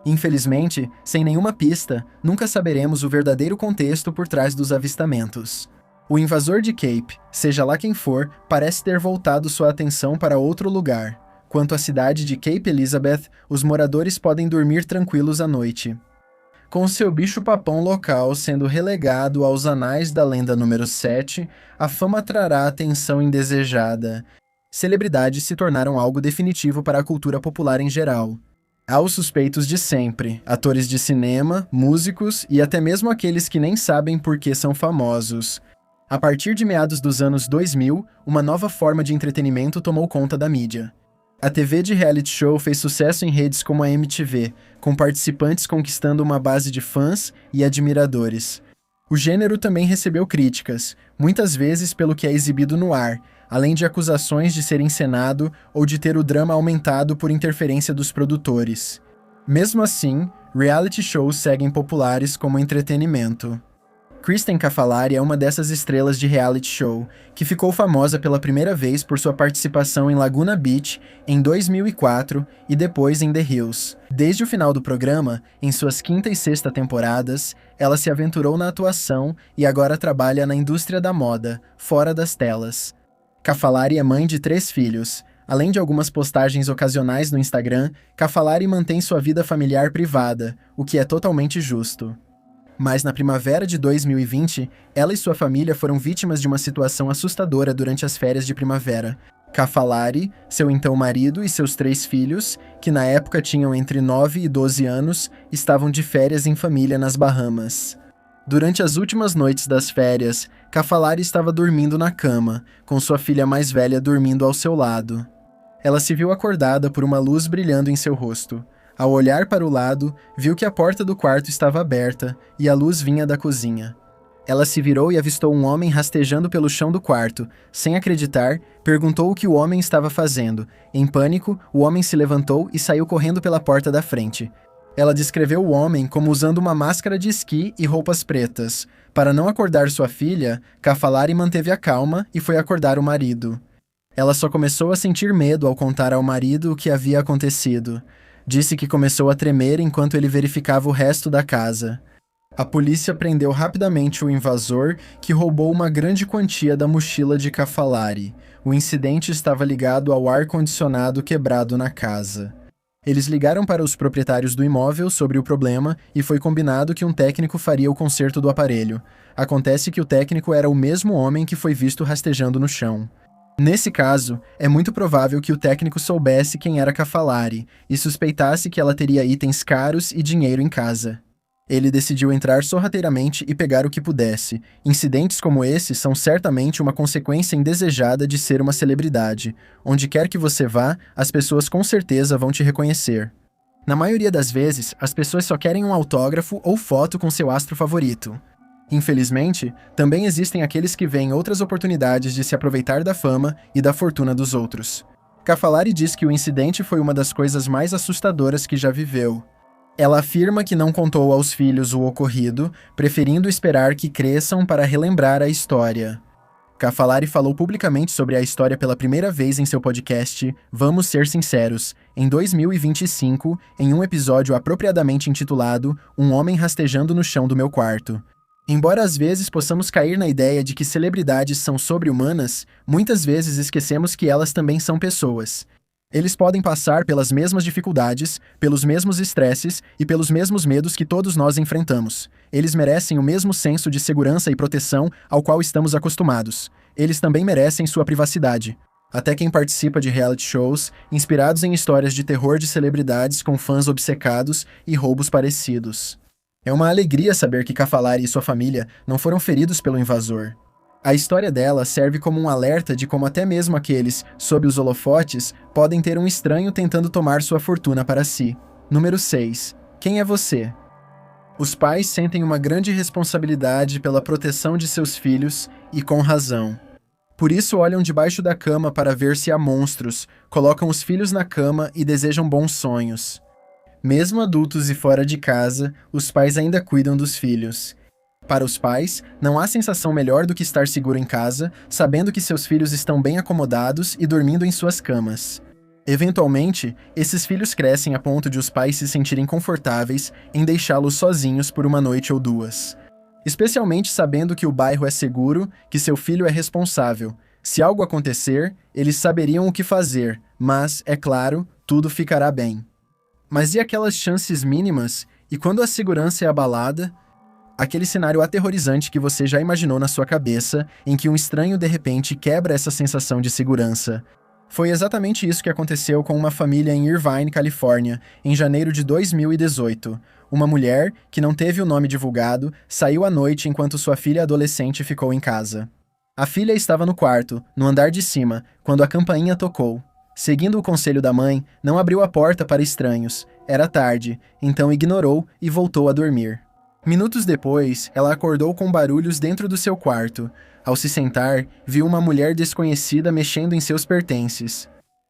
Infelizmente, sem nenhuma pista, nunca saberemos o verdadeiro contexto por trás dos avistamentos. O invasor de Cape, seja lá quem for, parece ter voltado sua atenção para outro lugar. Quanto à cidade de Cape Elizabeth, os moradores podem dormir tranquilos à noite. Com seu bicho-papão local sendo relegado aos anais da lenda número 7, a fama trará atenção indesejada. Celebridades se tornaram algo definitivo para a cultura popular em geral. Há os suspeitos de sempre, atores de cinema, músicos e até mesmo aqueles que nem sabem por que são famosos. A partir de meados dos anos 2000, uma nova forma de entretenimento tomou conta da mídia. A TV de reality show fez sucesso em redes como a MTV, com participantes conquistando uma base de fãs e admiradores. O gênero também recebeu críticas, muitas vezes pelo que é exibido no ar, além de acusações de ser encenado ou de ter o drama aumentado por interferência dos produtores. Mesmo assim, reality shows seguem populares como entretenimento. Kristen Cavallari é uma dessas estrelas de reality show, que ficou famosa pela primeira vez por sua participação em Laguna Beach em 2004 e depois em The Hills. Desde o final do programa, em suas quinta e sexta temporadas, ela se aventurou na atuação e agora trabalha na indústria da moda, fora das telas. Cavallari é mãe de 3 filhos. Além de algumas postagens ocasionais no Instagram, Cavallari mantém sua vida familiar privada, o que é totalmente justo. Mas na primavera de 2020, ela e sua família foram vítimas de uma situação assustadora durante as férias de primavera. Cavallari, seu então marido e seus 3 filhos, que na época tinham entre 9 e 12 anos, estavam de férias em família nas Bahamas. Durante as últimas noites das férias, Cavallari estava dormindo na cama, com sua filha mais velha dormindo ao seu lado. Ela se viu acordada por uma luz brilhando em seu rosto. Ao olhar para o lado, viu que a porta do quarto estava aberta e a luz vinha da cozinha. Ela se virou e avistou um homem rastejando pelo chão do quarto. Sem acreditar, perguntou o que o homem estava fazendo. Em pânico, o homem se levantou e saiu correndo pela porta da frente. Ela descreveu o homem como usando uma máscara de esqui e roupas pretas. Para não acordar sua filha, Cafalari manteve a calma e foi acordar o marido. Ela só começou a sentir medo ao contar ao marido o que havia acontecido. Disse que começou a tremer enquanto ele verificava o resto da casa. A polícia prendeu rapidamente o invasor, que roubou uma grande quantia da mochila de Cafalari. O incidente estava ligado ao ar-condicionado quebrado na casa. Eles ligaram para os proprietários do imóvel sobre o problema e foi combinado que um técnico faria o conserto do aparelho. Acontece que o técnico era o mesmo homem que foi visto rastejando no chão. Nesse caso, é muito provável que o técnico soubesse quem era Cafalari e suspeitasse que ela teria itens caros e dinheiro em casa. Ele decidiu entrar sorrateiramente e pegar o que pudesse. Incidentes como esse são certamente uma consequência indesejada de ser uma celebridade. Onde quer que você vá, as pessoas com certeza vão te reconhecer. Na maioria das vezes, as pessoas só querem um autógrafo ou foto com seu astro favorito. Infelizmente, também existem aqueles que veem outras oportunidades de se aproveitar da fama e da fortuna dos outros. Cafalari diz que o incidente foi uma das coisas mais assustadoras que já viveu. Ela afirma que não contou aos filhos o ocorrido, preferindo esperar que cresçam para relembrar a história. Cafalari falou publicamente sobre a história pela primeira vez em seu podcast Vamos Ser Sinceros, em 2025, em um episódio apropriadamente intitulado Um Homem Rastejando no Chão do Meu Quarto. Embora às vezes possamos cair na ideia de que celebridades são sobre-humanas, muitas vezes esquecemos que elas também são pessoas. Eles podem passar pelas mesmas dificuldades, pelos mesmos estresses e pelos mesmos medos que todos nós enfrentamos. Eles merecem o mesmo senso de segurança e proteção ao qual estamos acostumados. Eles também merecem sua privacidade. Até quem participa de reality shows, inspirados em histórias de terror de celebridades com fãs obcecados e roubos parecidos. É uma alegria saber que Cafalari e sua família não foram feridos pelo invasor. A história dela serve como um alerta de como até mesmo aqueles, sob os holofotes, podem ter um estranho tentando tomar sua fortuna para si. Número 6. Quem é você? Os pais sentem uma grande responsabilidade pela proteção de seus filhos, e com razão. Por isso olham debaixo da cama para ver se há monstros, colocam os filhos na cama e desejam bons sonhos. Mesmo adultos e fora de casa, os pais ainda cuidam dos filhos. Para os pais, não há sensação melhor do que estar seguro em casa, sabendo que seus filhos estão bem acomodados e dormindo em suas camas. Eventualmente, esses filhos crescem a ponto de os pais se sentirem confortáveis em deixá-los sozinhos por uma noite ou duas. Especialmente sabendo que o bairro é seguro, que seu filho é responsável. Se algo acontecer, eles saberiam o que fazer, mas, é claro, tudo ficará bem. Mas e aquelas chances mínimas? E quando a segurança é abalada? Aquele cenário aterrorizante que você já imaginou na sua cabeça, em que um estranho de repente quebra essa sensação de segurança. Foi exatamente isso que aconteceu com uma família em Irvine, Califórnia, em janeiro de 2018. Uma mulher, que não teve o nome divulgado, saiu à noite enquanto sua filha adolescente ficou em casa. A filha estava no quarto, no andar de cima, quando a campainha tocou. Seguindo o conselho da mãe, não abriu a porta para estranhos. Era tarde, então ignorou e voltou a dormir. Minutos depois, ela acordou com barulhos dentro do seu quarto. Ao se sentar, viu uma mulher desconhecida mexendo em seus pertences.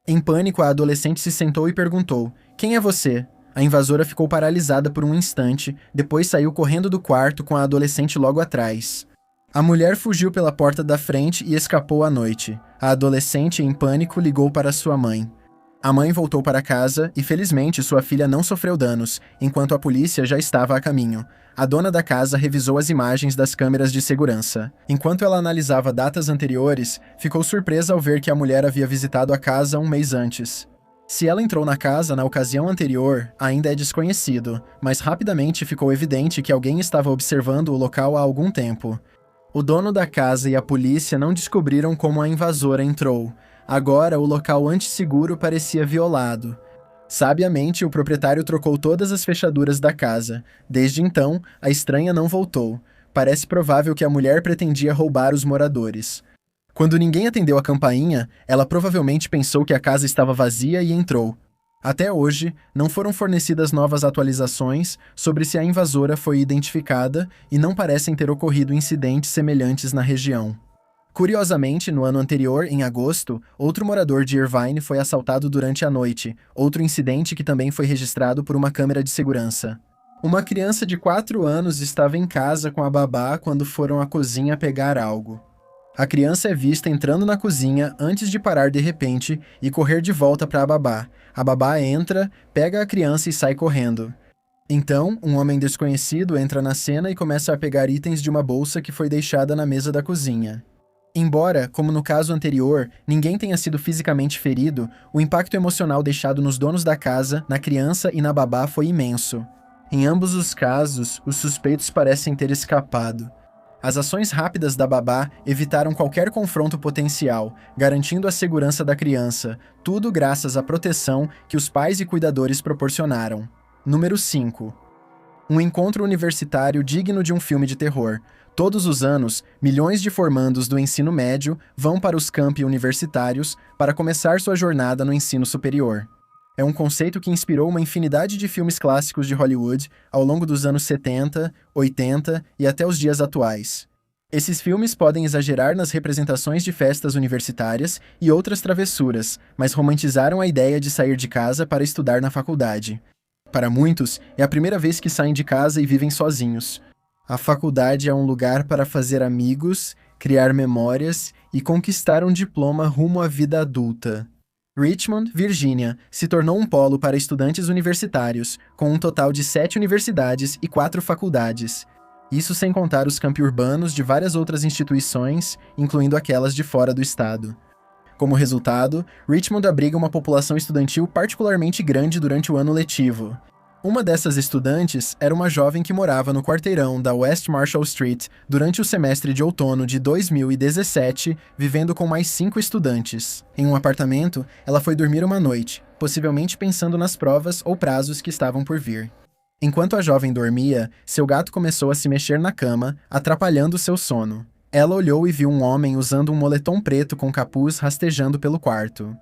Em pânico, a adolescente se sentou e perguntou: "Quem é você?" A invasora ficou paralisada por um instante, depois saiu correndo do quarto com a adolescente logo atrás. A mulher fugiu pela porta da frente e escapou à noite. A adolescente, em pânico, ligou para sua mãe. A mãe voltou para casa e, felizmente, sua filha não sofreu danos, enquanto a polícia já estava a caminho. A dona da casa revisou as imagens das câmeras de segurança. Enquanto ela analisava datas anteriores, ficou surpresa ao ver que a mulher havia visitado a casa um mês antes. Se ela entrou na casa na ocasião anterior, ainda é desconhecido, mas rapidamente ficou evidente que alguém estava observando o local há algum tempo. O dono da casa e a polícia não descobriram como a invasora entrou. Agora, o local antisseguro parecia violado. Sabiamente, o proprietário trocou todas as fechaduras da casa. Desde então, a estranha não voltou. Parece provável que a mulher pretendia roubar os moradores. Quando ninguém atendeu a campainha, ela provavelmente pensou que a casa estava vazia e entrou. Até hoje, não foram fornecidas novas atualizações sobre se a invasora foi identificada e não parecem ter ocorrido incidentes semelhantes na região. Curiosamente, no ano anterior, em agosto, outro morador de Irvine foi assaltado durante a noite, outro incidente que também foi registrado por uma câmera de segurança. Uma criança de 4 anos estava em casa com a babá quando foram à cozinha pegar algo. A criança é vista entrando na cozinha antes de parar de repente e correr de volta para a babá. A babá entra, pega a criança e sai correndo. Então, um homem desconhecido entra na cena e começa a pegar itens de uma bolsa que foi deixada na mesa da cozinha. Embora, como no caso anterior, ninguém tenha sido fisicamente ferido, o impacto emocional deixado nos donos da casa, na criança e na babá foi imenso. Em ambos os casos, os suspeitos parecem ter escapado. As ações rápidas da babá evitaram qualquer confronto potencial, garantindo a segurança da criança, tudo graças à proteção que os pais e cuidadores proporcionaram. Número 5. Um encontro universitário digno de um filme de terror. Todos os anos, milhões de formandos do ensino médio vão para os campi universitários para começar sua jornada no ensino superior. É um conceito que inspirou uma infinidade de filmes clássicos de Hollywood ao longo dos anos 70, 80 e até os dias atuais. Esses filmes podem exagerar nas representações de festas universitárias e outras travessuras, mas romantizaram a ideia de sair de casa para estudar na faculdade. Para muitos, é a primeira vez que saem de casa e vivem sozinhos. A faculdade é um lugar para fazer amigos, criar memórias e conquistar um diploma rumo à vida adulta. Richmond, Virgínia, se tornou um polo para estudantes universitários, com um total de 7 universidades e 4 faculdades. Isso sem contar os campi urbanos de várias outras instituições, incluindo aquelas de fora do estado. Como resultado, Richmond abriga uma população estudantil particularmente grande durante o ano letivo. Uma dessas estudantes era uma jovem que morava no quarteirão da West Marshall Street durante o semestre de outono de 2017, vivendo com mais 5 estudantes. Em um apartamento, ela foi dormir uma noite, possivelmente pensando nas provas ou prazos que estavam por vir. Enquanto a jovem dormia, seu gato começou a se mexer na cama, atrapalhando seu sono. Ela olhou e viu um homem usando um moletom preto com capuz rastejando pelo quarto.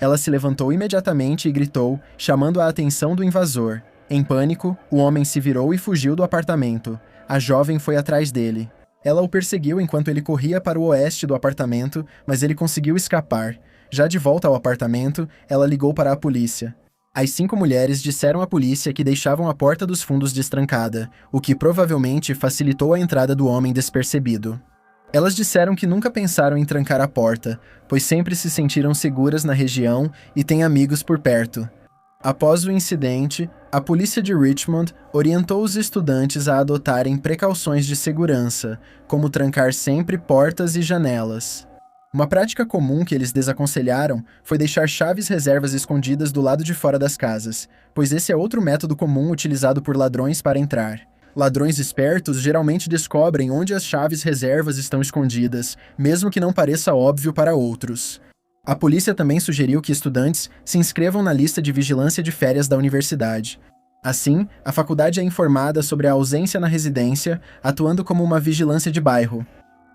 Ela se levantou imediatamente e gritou, chamando a atenção do invasor. Em pânico, o homem se virou e fugiu do apartamento. A jovem foi atrás dele. Ela o perseguiu enquanto ele corria para o oeste do apartamento, mas ele conseguiu escapar. Já de volta ao apartamento, ela ligou para a polícia. As 5 mulheres disseram à polícia que deixavam a porta dos fundos destrancada, o que provavelmente facilitou a entrada do homem despercebido. Elas disseram que nunca pensaram em trancar a porta, pois sempre se sentiram seguras na região e têm amigos por perto. Após o incidente, a polícia de Richmond orientou os estudantes a adotarem precauções de segurança, como trancar sempre portas e janelas. Uma prática comum que eles desaconselharam foi deixar chaves reservas escondidas do lado de fora das casas, pois esse é outro método comum utilizado por ladrões para entrar. Ladrões espertos geralmente descobrem onde as chaves reservas estão escondidas, mesmo que não pareça óbvio para outros. A polícia também sugeriu que estudantes se inscrevam na lista de vigilância de férias da universidade. Assim, a faculdade é informada sobre a ausência na residência, atuando como uma vigilância de bairro.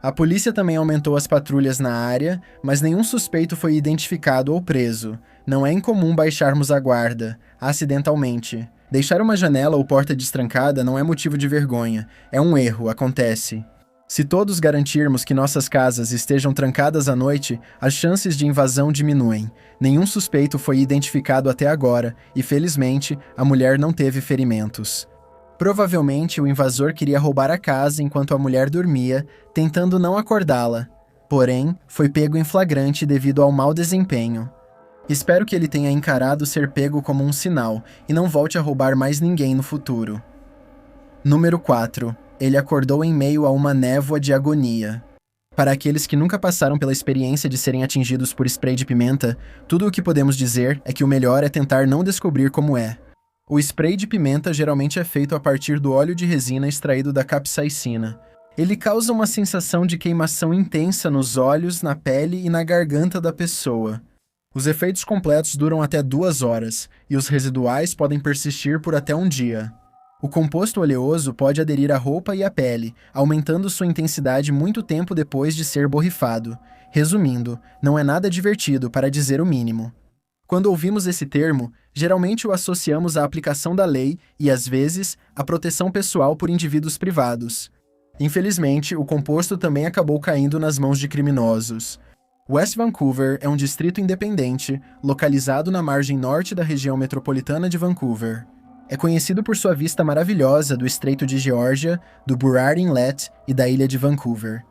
A polícia também aumentou as patrulhas na área, mas nenhum suspeito foi identificado ou preso. Não é incomum baixarmos a guarda, acidentalmente. Deixar uma janela ou porta destrancada não é motivo de vergonha. É um erro, acontece. Se todos garantirmos que nossas casas estejam trancadas à noite, as chances de invasão diminuem. Nenhum suspeito foi identificado até agora e, felizmente, a mulher não teve ferimentos. Provavelmente, o invasor queria roubar a casa enquanto a mulher dormia, tentando não acordá-la. Porém, foi pego em flagrante devido ao mau desempenho. Espero que ele tenha encarado ser pego como um sinal e não volte a roubar mais ninguém no futuro. Número 4. Ele acordou em meio a uma névoa de agonia. Para aqueles que nunca passaram pela experiência de serem atingidos por spray de pimenta, tudo o que podemos dizer é que o melhor é tentar não descobrir como é. O spray de pimenta geralmente é feito a partir do óleo de resina extraído da capsaicina. Ele causa uma sensação de queimação intensa nos olhos, na pele e na garganta da pessoa. Os efeitos completos duram até 2 horas, e os residuais podem persistir por até 1 dia. O composto oleoso pode aderir à roupa e à pele, aumentando sua intensidade muito tempo depois de ser borrifado. Resumindo, não é nada divertido, para dizer o mínimo. Quando ouvimos esse termo, Geralmente o associamos à aplicação da lei e, às vezes, à proteção pessoal por indivíduos privados. Infelizmente, o composto também acabou caindo nas mãos de criminosos. West Vancouver é um distrito independente, localizado na margem norte da região metropolitana de Vancouver. É conhecido por sua vista maravilhosa do Estreito de Geórgia, do Burrard Inlet e da ilha de Vancouver.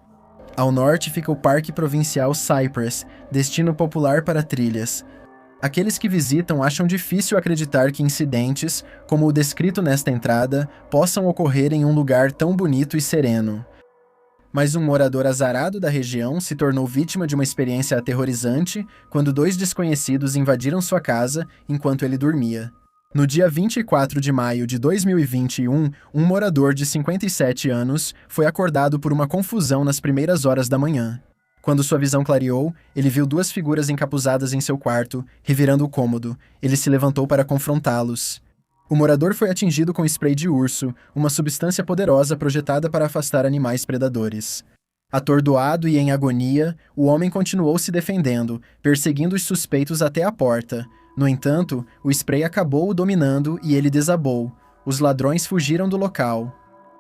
Ao norte fica o Parque Provincial Cypress, destino popular para trilhas. Aqueles que visitam acham difícil acreditar que incidentes, como o descrito nesta entrada, possam ocorrer em um lugar tão bonito e sereno. Mas um morador azarado da região se tornou vítima de uma experiência aterrorizante quando dois desconhecidos invadiram sua casa enquanto ele dormia. No dia 24 de maio de 2021, um morador de 57 anos foi acordado por uma confusão nas primeiras horas da manhã. Quando sua visão clareou, ele viu duas figuras encapuzadas em seu quarto, revirando o cômodo. Ele se levantou para confrontá-los. O morador foi atingido com spray de urso, uma substância poderosa projetada para afastar animais predadores. Atordoado e em agonia, o homem continuou se defendendo, perseguindo os suspeitos até a porta. No entanto, o spray acabou o dominando e ele desabou. Os ladrões fugiram do local.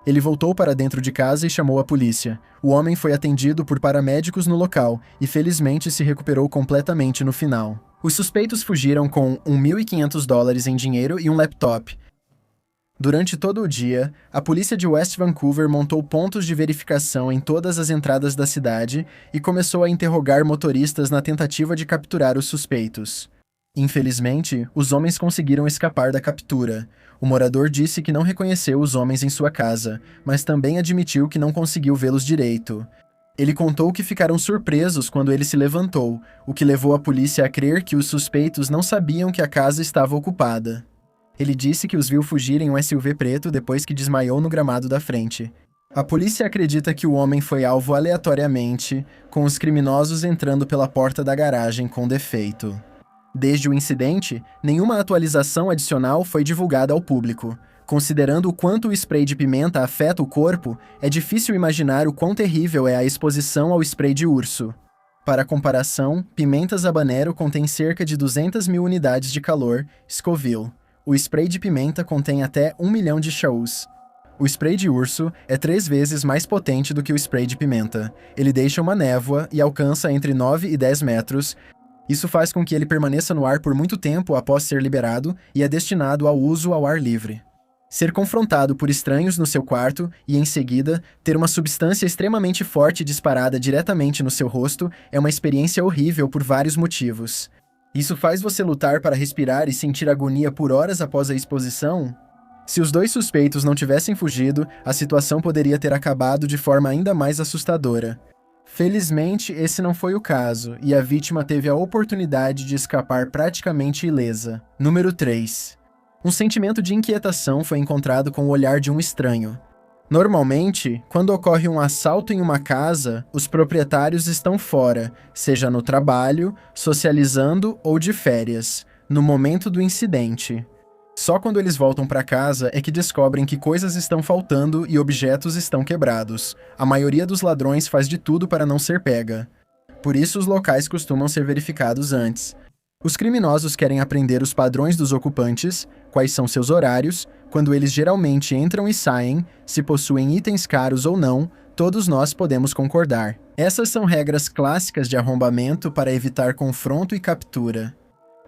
Ele voltou para dentro de casa e chamou a polícia. O homem foi atendido por paramédicos no local e felizmente se recuperou completamente no final. Os suspeitos fugiram com $1.500 em dinheiro e um laptop. Durante todo o dia, a polícia de West Vancouver montou pontos de verificação em todas as entradas da cidade e começou a interrogar motoristas na tentativa de capturar os suspeitos. Infelizmente, os homens conseguiram escapar da captura. O morador disse que não reconheceu os homens em sua casa, mas também admitiu que não conseguiu vê-los direito. Ele contou que ficaram surpresos quando ele se levantou, o que levou a polícia a crer que os suspeitos não sabiam que a casa estava ocupada. Ele disse que os viu fugir em um SUV preto depois que desmaiou no gramado da frente. A polícia acredita que o homem foi alvo aleatoriamente, com os criminosos entrando pela porta da garagem com defeito. Desde o incidente, nenhuma atualização adicional foi divulgada ao público. Considerando o quanto o spray de pimenta afeta o corpo, é difícil imaginar o quão terrível é a exposição ao spray de urso. Para comparação, pimentas habanero contém cerca de 200 mil unidades de calor, Scoville. O spray de pimenta contém até 1 milhão de joules. O spray de urso é 3 vezes mais potente do que o spray de pimenta. Ele deixa uma névoa e alcança entre 9 e 10 metros. Isso faz com que ele permaneça no ar por muito tempo após ser liberado e é destinado ao uso ao ar livre. Ser confrontado por estranhos no seu quarto e, em seguida, ter uma substância extremamente forte disparada diretamente no seu rosto é uma experiência horrível por vários motivos. Isso faz você lutar para respirar e sentir agonia por horas após a exposição? Se os dois suspeitos não tivessem fugido, a situação poderia ter acabado de forma ainda mais assustadora. Felizmente, esse não foi o caso, e a vítima teve a oportunidade de escapar praticamente ilesa. Número 3. Um sentimento de inquietação foi encontrado com o olhar de um estranho. Normalmente, quando ocorre um assalto em uma casa, os proprietários estão fora, seja no trabalho, socializando ou de férias, no momento do incidente. Só quando eles voltam para casa é que descobrem que coisas estão faltando e objetos estão quebrados. A maioria dos ladrões faz de tudo para não ser pega. Por isso, os locais costumam ser verificados antes. Os criminosos querem aprender os padrões dos ocupantes, quais são seus horários, quando eles geralmente entram e saem, se possuem itens caros ou não, todos nós podemos concordar. Essas são regras clássicas de arrombamento para evitar confronto e captura.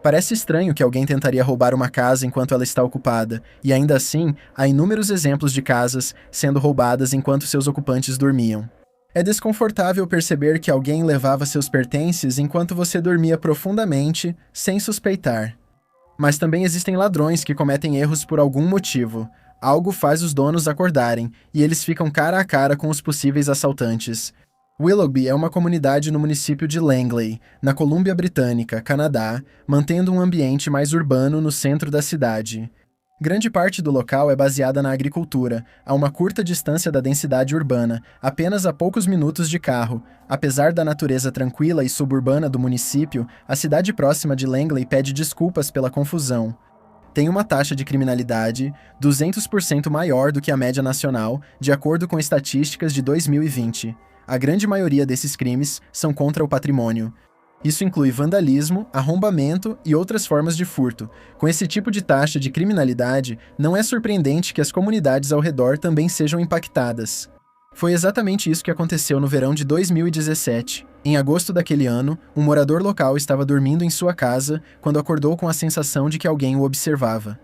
Parece estranho que alguém tentaria roubar uma casa enquanto ela está ocupada, e ainda assim, há inúmeros exemplos de casas sendo roubadas enquanto seus ocupantes dormiam. É desconfortável perceber que alguém levava seus pertences enquanto você dormia profundamente, sem suspeitar. Mas também existem ladrões que cometem erros por algum motivo. Algo faz os donos acordarem, e eles ficam cara a cara com os possíveis assaltantes. Willoughby é uma comunidade no município de Langley, na Colômbia Britânica, Canadá, mantendo um ambiente mais urbano no centro da cidade. Grande parte do local é baseada na agricultura, a uma curta distância da densidade urbana, apenas a poucos minutos de carro. Apesar da natureza tranquila e suburbana do município, a cidade próxima de Langley pede desculpas pela confusão. Tem uma taxa de criminalidade 200% maior do que a média nacional, de acordo com estatísticas de 2020. A grande maioria desses crimes são contra o patrimônio. Isso inclui vandalismo, arrombamento e outras formas de furto. Com esse tipo de taxa de criminalidade, não é surpreendente que as comunidades ao redor também sejam impactadas. Foi exatamente isso que aconteceu no verão de 2017. Em agosto daquele ano, um morador local estava dormindo em sua casa quando acordou com a sensação de que alguém o observava.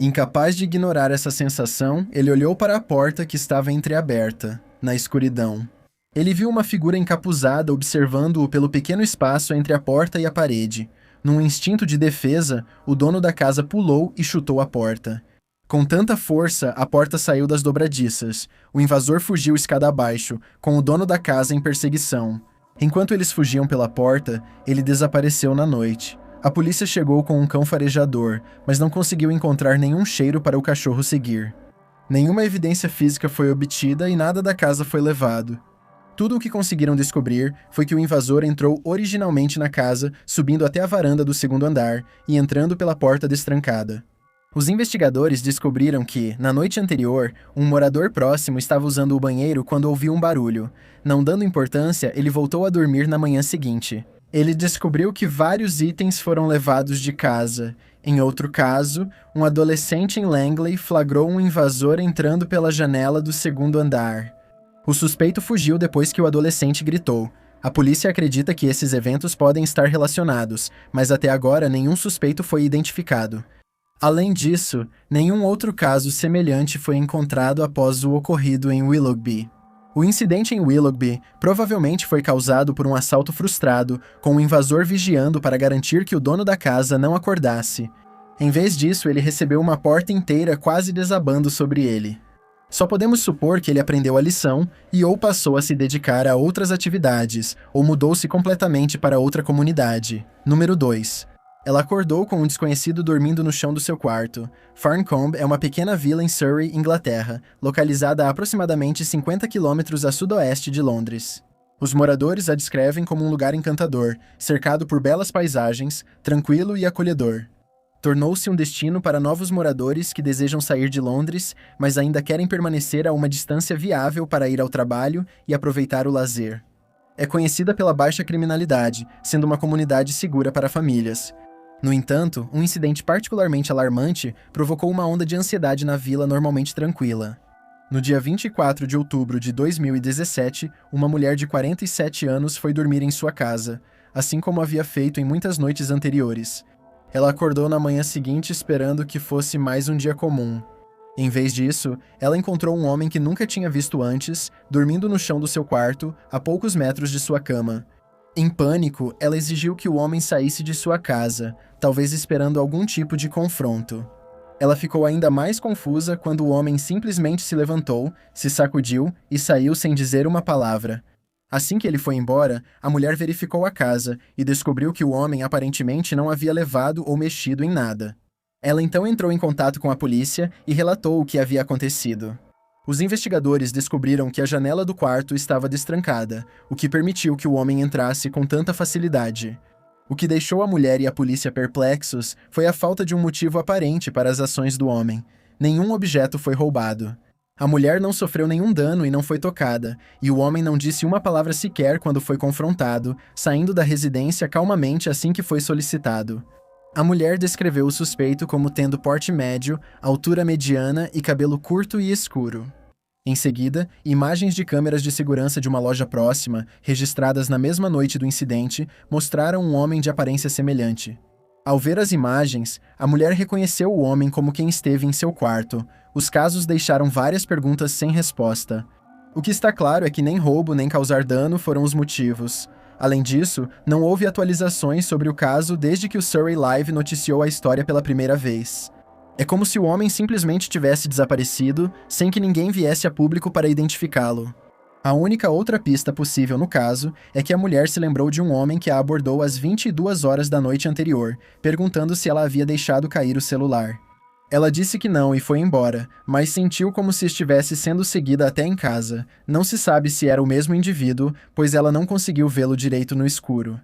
Incapaz de ignorar essa sensação, ele olhou para a porta que estava entreaberta, na escuridão. Ele viu uma figura encapuzada observando-o pelo pequeno espaço entre a porta e a parede. Num instinto de defesa, o dono da casa pulou e chutou a porta. Com tanta força, a porta saiu das dobradiças. O invasor fugiu escada abaixo, com o dono da casa em perseguição. Enquanto eles fugiam pela porta, ele desapareceu na noite. A polícia chegou com um cão farejador, mas não conseguiu encontrar nenhum cheiro para o cachorro seguir. Nenhuma evidência física foi obtida e nada da casa foi levado. Tudo o que conseguiram descobrir foi que o invasor entrou originalmente na casa, subindo até a varanda do segundo andar e entrando pela porta destrancada. Os investigadores descobriram que, na noite anterior, um morador próximo estava usando o banheiro quando ouviu um barulho. Não dando importância, ele voltou a dormir na manhã seguinte. Ele descobriu que vários itens foram levados de casa. Em outro caso, um adolescente em Langley flagrou um invasor entrando pela janela do segundo andar. O suspeito fugiu depois que o adolescente gritou. A polícia acredita que esses eventos podem estar relacionados, mas até agora nenhum suspeito foi identificado. Além disso, nenhum outro caso semelhante foi encontrado após o ocorrido em Willoughby. O incidente em Willoughby provavelmente foi causado por um assalto frustrado, com o invasor vigiando para garantir que o dono da casa não acordasse. Em vez disso, ele recebeu uma porta inteira quase desabando sobre ele. Só podemos supor que ele aprendeu a lição e ou passou a se dedicar a outras atividades, ou mudou-se completamente para outra comunidade. Número 2. Ela acordou com um desconhecido dormindo no chão do seu quarto. Farncombe é uma pequena vila em Surrey, Inglaterra, localizada a aproximadamente 50 quilômetros a sudoeste de Londres. Os moradores a descrevem como um lugar encantador, cercado por belas paisagens, tranquilo e acolhedor. Tornou-se um destino para novos moradores que desejam sair de Londres, mas ainda querem permanecer a uma distância viável para ir ao trabalho e aproveitar o lazer. É conhecida pela baixa criminalidade, sendo uma comunidade segura para famílias. No entanto, um incidente particularmente alarmante provocou uma onda de ansiedade na vila normalmente tranquila. No dia 24 de outubro de 2017, uma mulher de 47 anos foi dormir em sua casa, assim como havia feito em muitas noites anteriores. Ela acordou na manhã seguinte esperando que fosse mais um dia comum. Em vez disso, ela encontrou um homem que nunca tinha visto antes, dormindo no chão do seu quarto, a poucos metros de sua cama. Em pânico, ela exigiu que o homem saísse de sua casa, talvez esperando algum tipo de confronto. Ela ficou ainda mais confusa quando o homem simplesmente se levantou, se sacudiu e saiu sem dizer uma palavra. Assim que ele foi embora, a mulher verificou a casa e descobriu que o homem aparentemente não havia levado ou mexido em nada. Ela então entrou em contato com a polícia e relatou o que havia acontecido. Os investigadores descobriram que a janela do quarto estava destrancada, o que permitiu que o homem entrasse com tanta facilidade. O que deixou a mulher e a polícia perplexos foi a falta de um motivo aparente para as ações do homem. Nenhum objeto foi roubado. A mulher não sofreu nenhum dano e não foi tocada, e o homem não disse uma palavra sequer quando foi confrontado, saindo da residência calmamente assim que foi solicitado. A mulher descreveu o suspeito como tendo porte médio, altura mediana e cabelo curto e escuro. Em seguida, imagens de câmeras de segurança de uma loja próxima, registradas na mesma noite do incidente, mostraram um homem de aparência semelhante. Ao ver as imagens, a mulher reconheceu o homem como quem esteve em seu quarto. Os casos deixaram várias perguntas sem resposta. O que está claro é que nem roubo nem causar dano foram os motivos. Além disso, não houve atualizações sobre o caso desde que o Surrey Live noticiou a história pela primeira vez. É como se o homem simplesmente tivesse desaparecido, sem que ninguém viesse a público para identificá-lo. A única outra pista possível no caso é que a mulher se lembrou de um homem que a abordou às 22 horas da noite anterior, perguntando se ela havia deixado cair o celular. Ela disse que não e foi embora, mas sentiu como se estivesse sendo seguida até em casa. Não se sabe se era o mesmo indivíduo, pois ela não conseguiu vê-lo direito no escuro.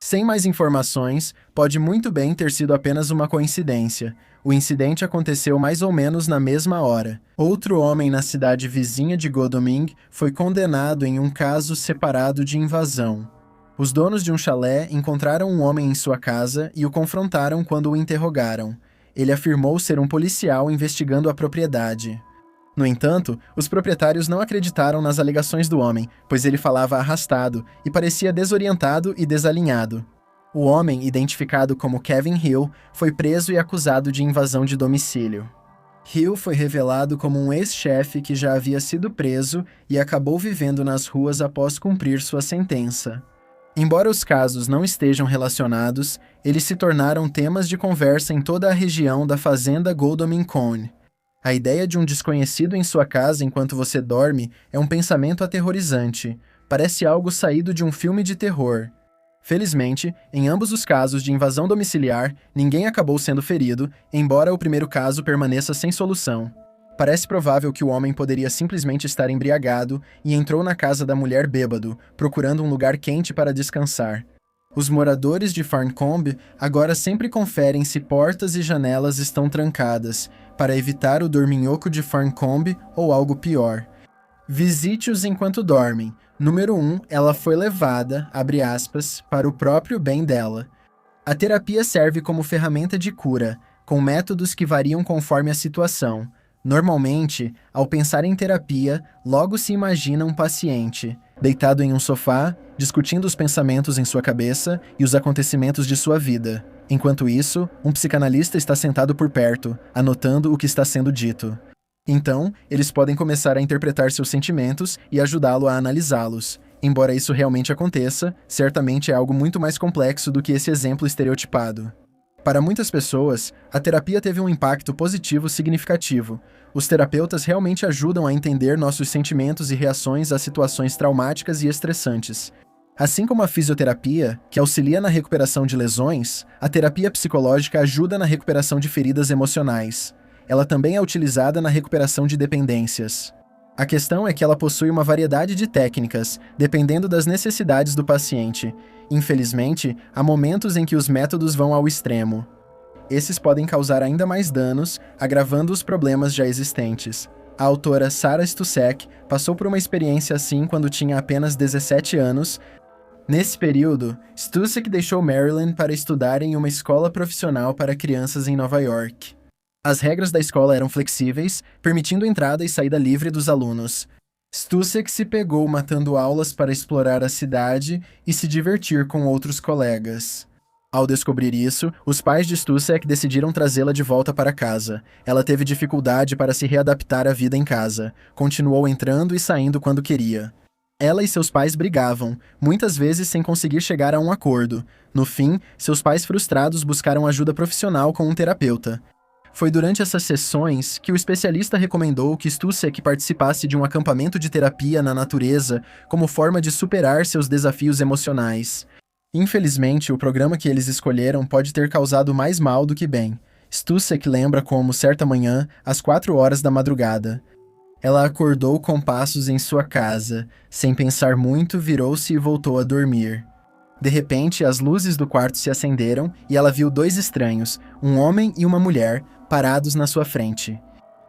Sem mais informações, pode muito bem ter sido apenas uma coincidência. O incidente aconteceu mais ou menos na mesma hora. Outro homem na cidade vizinha de Godalming foi condenado em um caso separado de invasão. Os donos de um chalé encontraram um homem em sua casa e o confrontaram quando o interrogaram. Ele afirmou ser um policial investigando a propriedade. No entanto, os proprietários não acreditaram nas alegações do homem, pois ele falava arrastado e parecia desorientado e desalinhado. O homem, identificado como Kevin Hill, foi preso e acusado de invasão de domicílio. Hill foi revelado como um ex-chefe que já havia sido preso e acabou vivendo nas ruas após cumprir sua sentença. Embora os casos não estejam relacionados, eles se tornaram temas de conversa em toda a região da fazenda Godalming Cone. A ideia de um desconhecido em sua casa enquanto você dorme é um pensamento aterrorizante. Parece algo saído de um filme de terror. Felizmente, em ambos os casos de invasão domiciliar, ninguém acabou sendo ferido, embora o primeiro caso permaneça sem solução. Parece provável que o homem poderia simplesmente estar embriagado e entrou na casa da mulher bêbado, procurando um lugar quente para descansar. Os moradores de Farncombe agora sempre conferem se portas e janelas estão trancadas, para evitar o dorminhoco de Farncombe ou algo pior. Visite-os enquanto dormem. Número 1, ela foi levada, abre aspas, para o próprio bem dela. A terapia serve como ferramenta de cura, com métodos que variam conforme a situação. Normalmente, ao pensar em terapia, logo se imagina um paciente, deitado em um sofá, discutindo os pensamentos em sua cabeça e os acontecimentos de sua vida. Enquanto isso, um psicanalista está sentado por perto, anotando o que está sendo dito. Então, eles podem começar a interpretar seus sentimentos e ajudá-lo a analisá-los. Embora isso realmente aconteça, certamente é algo muito mais complexo do que esse exemplo estereotipado. Para muitas pessoas, a terapia teve um impacto positivo significativo. Os terapeutas realmente ajudam a entender nossos sentimentos e reações a situações traumáticas e estressantes. Assim como a fisioterapia, que auxilia na recuperação de lesões, a terapia psicológica ajuda na recuperação de feridas emocionais. Ela também é utilizada na recuperação de dependências. A questão é que ela possui uma variedade de técnicas, dependendo das necessidades do paciente. Infelizmente, há momentos em que os métodos vão ao extremo. Esses podem causar ainda mais danos, agravando os problemas já existentes. A autora Sarah Stusek passou por uma experiência assim quando tinha apenas 17 anos. Nesse período, Stusek deixou Maryland para estudar em uma escola profissional para crianças em Nova York. As regras da escola eram flexíveis, permitindo entrada e saída livre dos alunos. Stusek se pegou matando aulas para explorar a cidade e se divertir com outros colegas. Ao descobrir isso, os pais de Stusek decidiram trazê-la de volta para casa. Ela teve dificuldade para se readaptar à vida em casa. Continuou entrando e saindo quando queria. Ela e seus pais brigavam, muitas vezes sem conseguir chegar a um acordo. No fim, seus pais frustrados buscaram ajuda profissional com um terapeuta. Foi durante essas sessões que o especialista recomendou que Stusek participasse de um acampamento de terapia na natureza como forma de superar seus desafios emocionais. Infelizmente, o programa que eles escolheram pode ter causado mais mal do que bem. Stusek lembra como, certa manhã, às 4 horas da madrugada, ela acordou com passos em sua casa. Sem pensar muito, virou-se e voltou a dormir. De repente, as luzes do quarto se acenderam e ela viu 2 estranhos, um homem e uma mulher, parados na sua frente.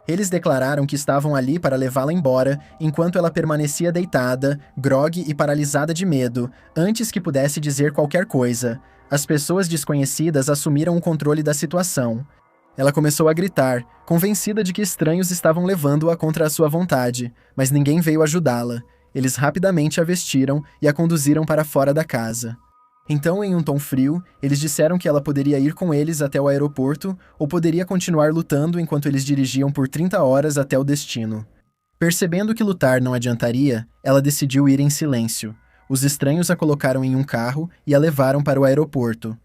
Eles declararam que estavam ali para levá-la embora, enquanto ela permanecia deitada, grogue e paralisada de medo, antes que pudesse dizer qualquer coisa. As pessoas desconhecidas assumiram o controle da situação. Ela começou a gritar, convencida de que estranhos estavam levando-a contra a sua vontade, mas ninguém veio ajudá-la. Eles rapidamente a vestiram e a conduziram para fora da casa. Então, em um tom frio, eles disseram que ela poderia ir com eles até o aeroporto ou poderia continuar lutando enquanto eles dirigiam por 30 horas até o destino. Percebendo que lutar não adiantaria, ela decidiu ir em silêncio. Os estranhos a colocaram em um carro e a levaram para o aeroporto.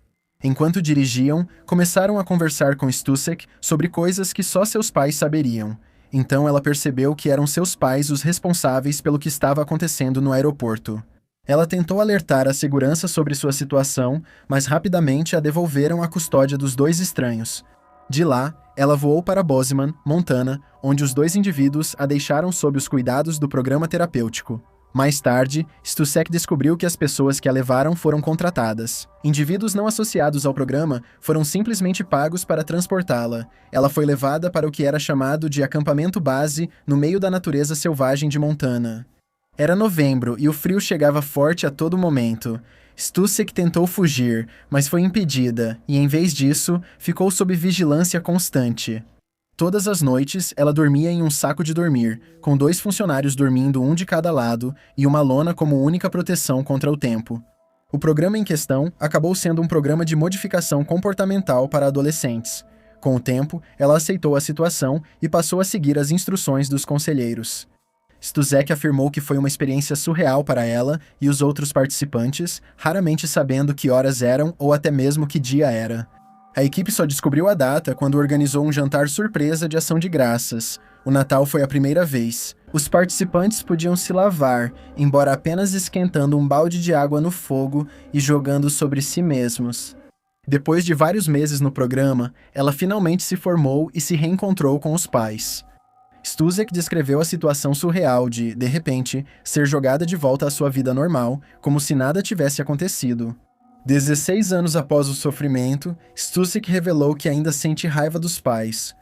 Enquanto dirigiam, começaram a conversar com Stusek sobre coisas que só seus pais saberiam. Então ela percebeu que eram seus pais os responsáveis pelo que estava acontecendo no aeroporto. Ela tentou alertar a segurança sobre sua situação, mas rapidamente a devolveram à custódia dos 2 estranhos. De lá, ela voou para Bozeman, Montana, onde os 2 indivíduos a deixaram sob os cuidados do programa terapêutico. Mais tarde, Stusek descobriu que as pessoas que a levaram foram contratadas. Indivíduos não associados ao programa foram simplesmente pagos para transportá-la. Ela foi levada para o que era chamado de acampamento base no meio da natureza selvagem de Montana. Era novembro e o frio chegava forte a todo momento. Stussek tentou fugir, mas foi impedida e, em vez disso, ficou sob vigilância constante. Todas as noites, ela dormia em um saco de dormir, com 2 funcionários dormindo um de cada lado e uma lona como única proteção contra o tempo. O programa em questão acabou sendo um programa de modificação comportamental para adolescentes. Com o tempo, ela aceitou a situação e passou a seguir as instruções dos conselheiros. Stussek afirmou que foi uma experiência surreal para ela e os outros participantes, raramente sabendo que horas eram ou até mesmo que dia era. A equipe só descobriu a data quando organizou um jantar surpresa de ação de graças. O Natal foi a primeira vez. Os participantes podiam se lavar, embora apenas esquentando um balde de água no fogo e jogando sobre si mesmos. Depois de vários meses no programa, ela finalmente se formou e se reencontrou com os pais. Stussek descreveu a situação surreal de repente, ser jogada de volta à sua vida normal, como se nada tivesse acontecido. 16 anos após o sofrimento, Stussek revelou que ainda sente raiva dos pais.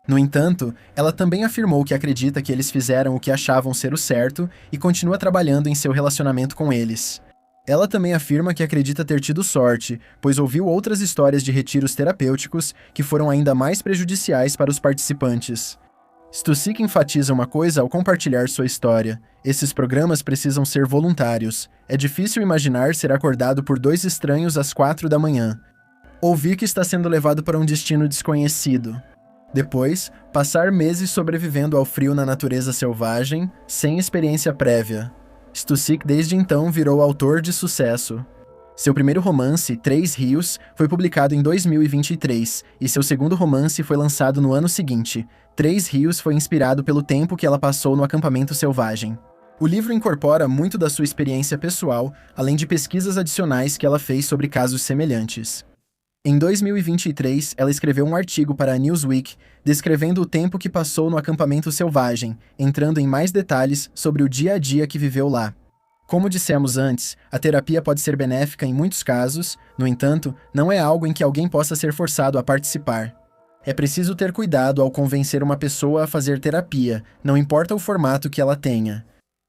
No entanto, ela também afirmou que acredita que eles fizeram o que achavam ser o certo e continua trabalhando em seu relacionamento com eles. Ela também afirma que acredita ter tido sorte, pois ouviu outras histórias de retiros terapêuticos que foram ainda mais prejudiciais para os participantes. Stussek enfatiza uma coisa ao compartilhar sua história. Esses programas precisam ser voluntários. É difícil imaginar ser acordado por 2 estranhos às 4 da manhã. Ouvir que está sendo levado para um destino desconhecido. Depois, passar meses sobrevivendo ao frio na natureza selvagem, sem experiência prévia. Stussek desde então virou autor de sucesso. Seu primeiro romance, 3 Rios, foi publicado em 2023, e seu segundo romance foi lançado no ano seguinte. 3 Rios foi inspirado pelo tempo que ela passou no acampamento selvagem. O livro incorpora muito da sua experiência pessoal, além de pesquisas adicionais que ela fez sobre casos semelhantes. Em 2023, ela escreveu um artigo para a Newsweek descrevendo o tempo que passou no acampamento selvagem, entrando em mais detalhes sobre o dia a dia que viveu lá. Como dissemos antes, a terapia pode ser benéfica em muitos casos, no entanto, não é algo em que alguém possa ser forçado a participar. É preciso ter cuidado ao convencer uma pessoa a fazer terapia, não importa o formato que ela tenha.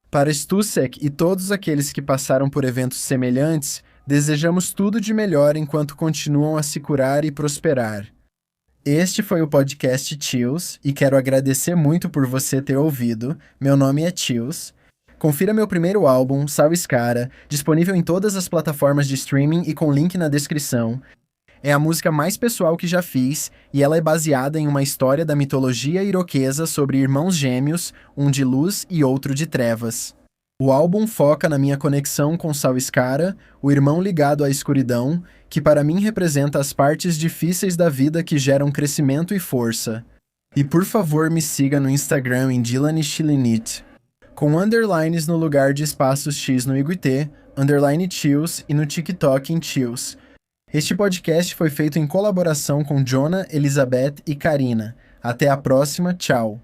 Para Stussek e todos aqueles que passaram por eventos semelhantes, desejamos tudo de melhor enquanto continuam a se curar e prosperar. Este foi o podcast Chills e quero agradecer muito por você ter ouvido. Meu nome é Chills. Confira meu primeiro álbum, Sawiscara, disponível em todas as plataformas de streaming e com link na descrição. É a música mais pessoal que já fiz e ela é baseada em uma história da mitologia iroquesa sobre irmãos gêmeos, um de luz e outro de trevas. O álbum foca na minha conexão com Sawiscara, o irmão ligado à escuridão, que para mim representa as partes difíceis da vida que geram crescimento e força. E por favor me siga no Instagram em Dylan Chilinit, com underlines no lugar de espaços X no Iguitê, underline Chills e no TikTok em Chills. Este podcast foi feito em colaboração com Jonah, Elizabeth e Karina. Até a próxima, tchau!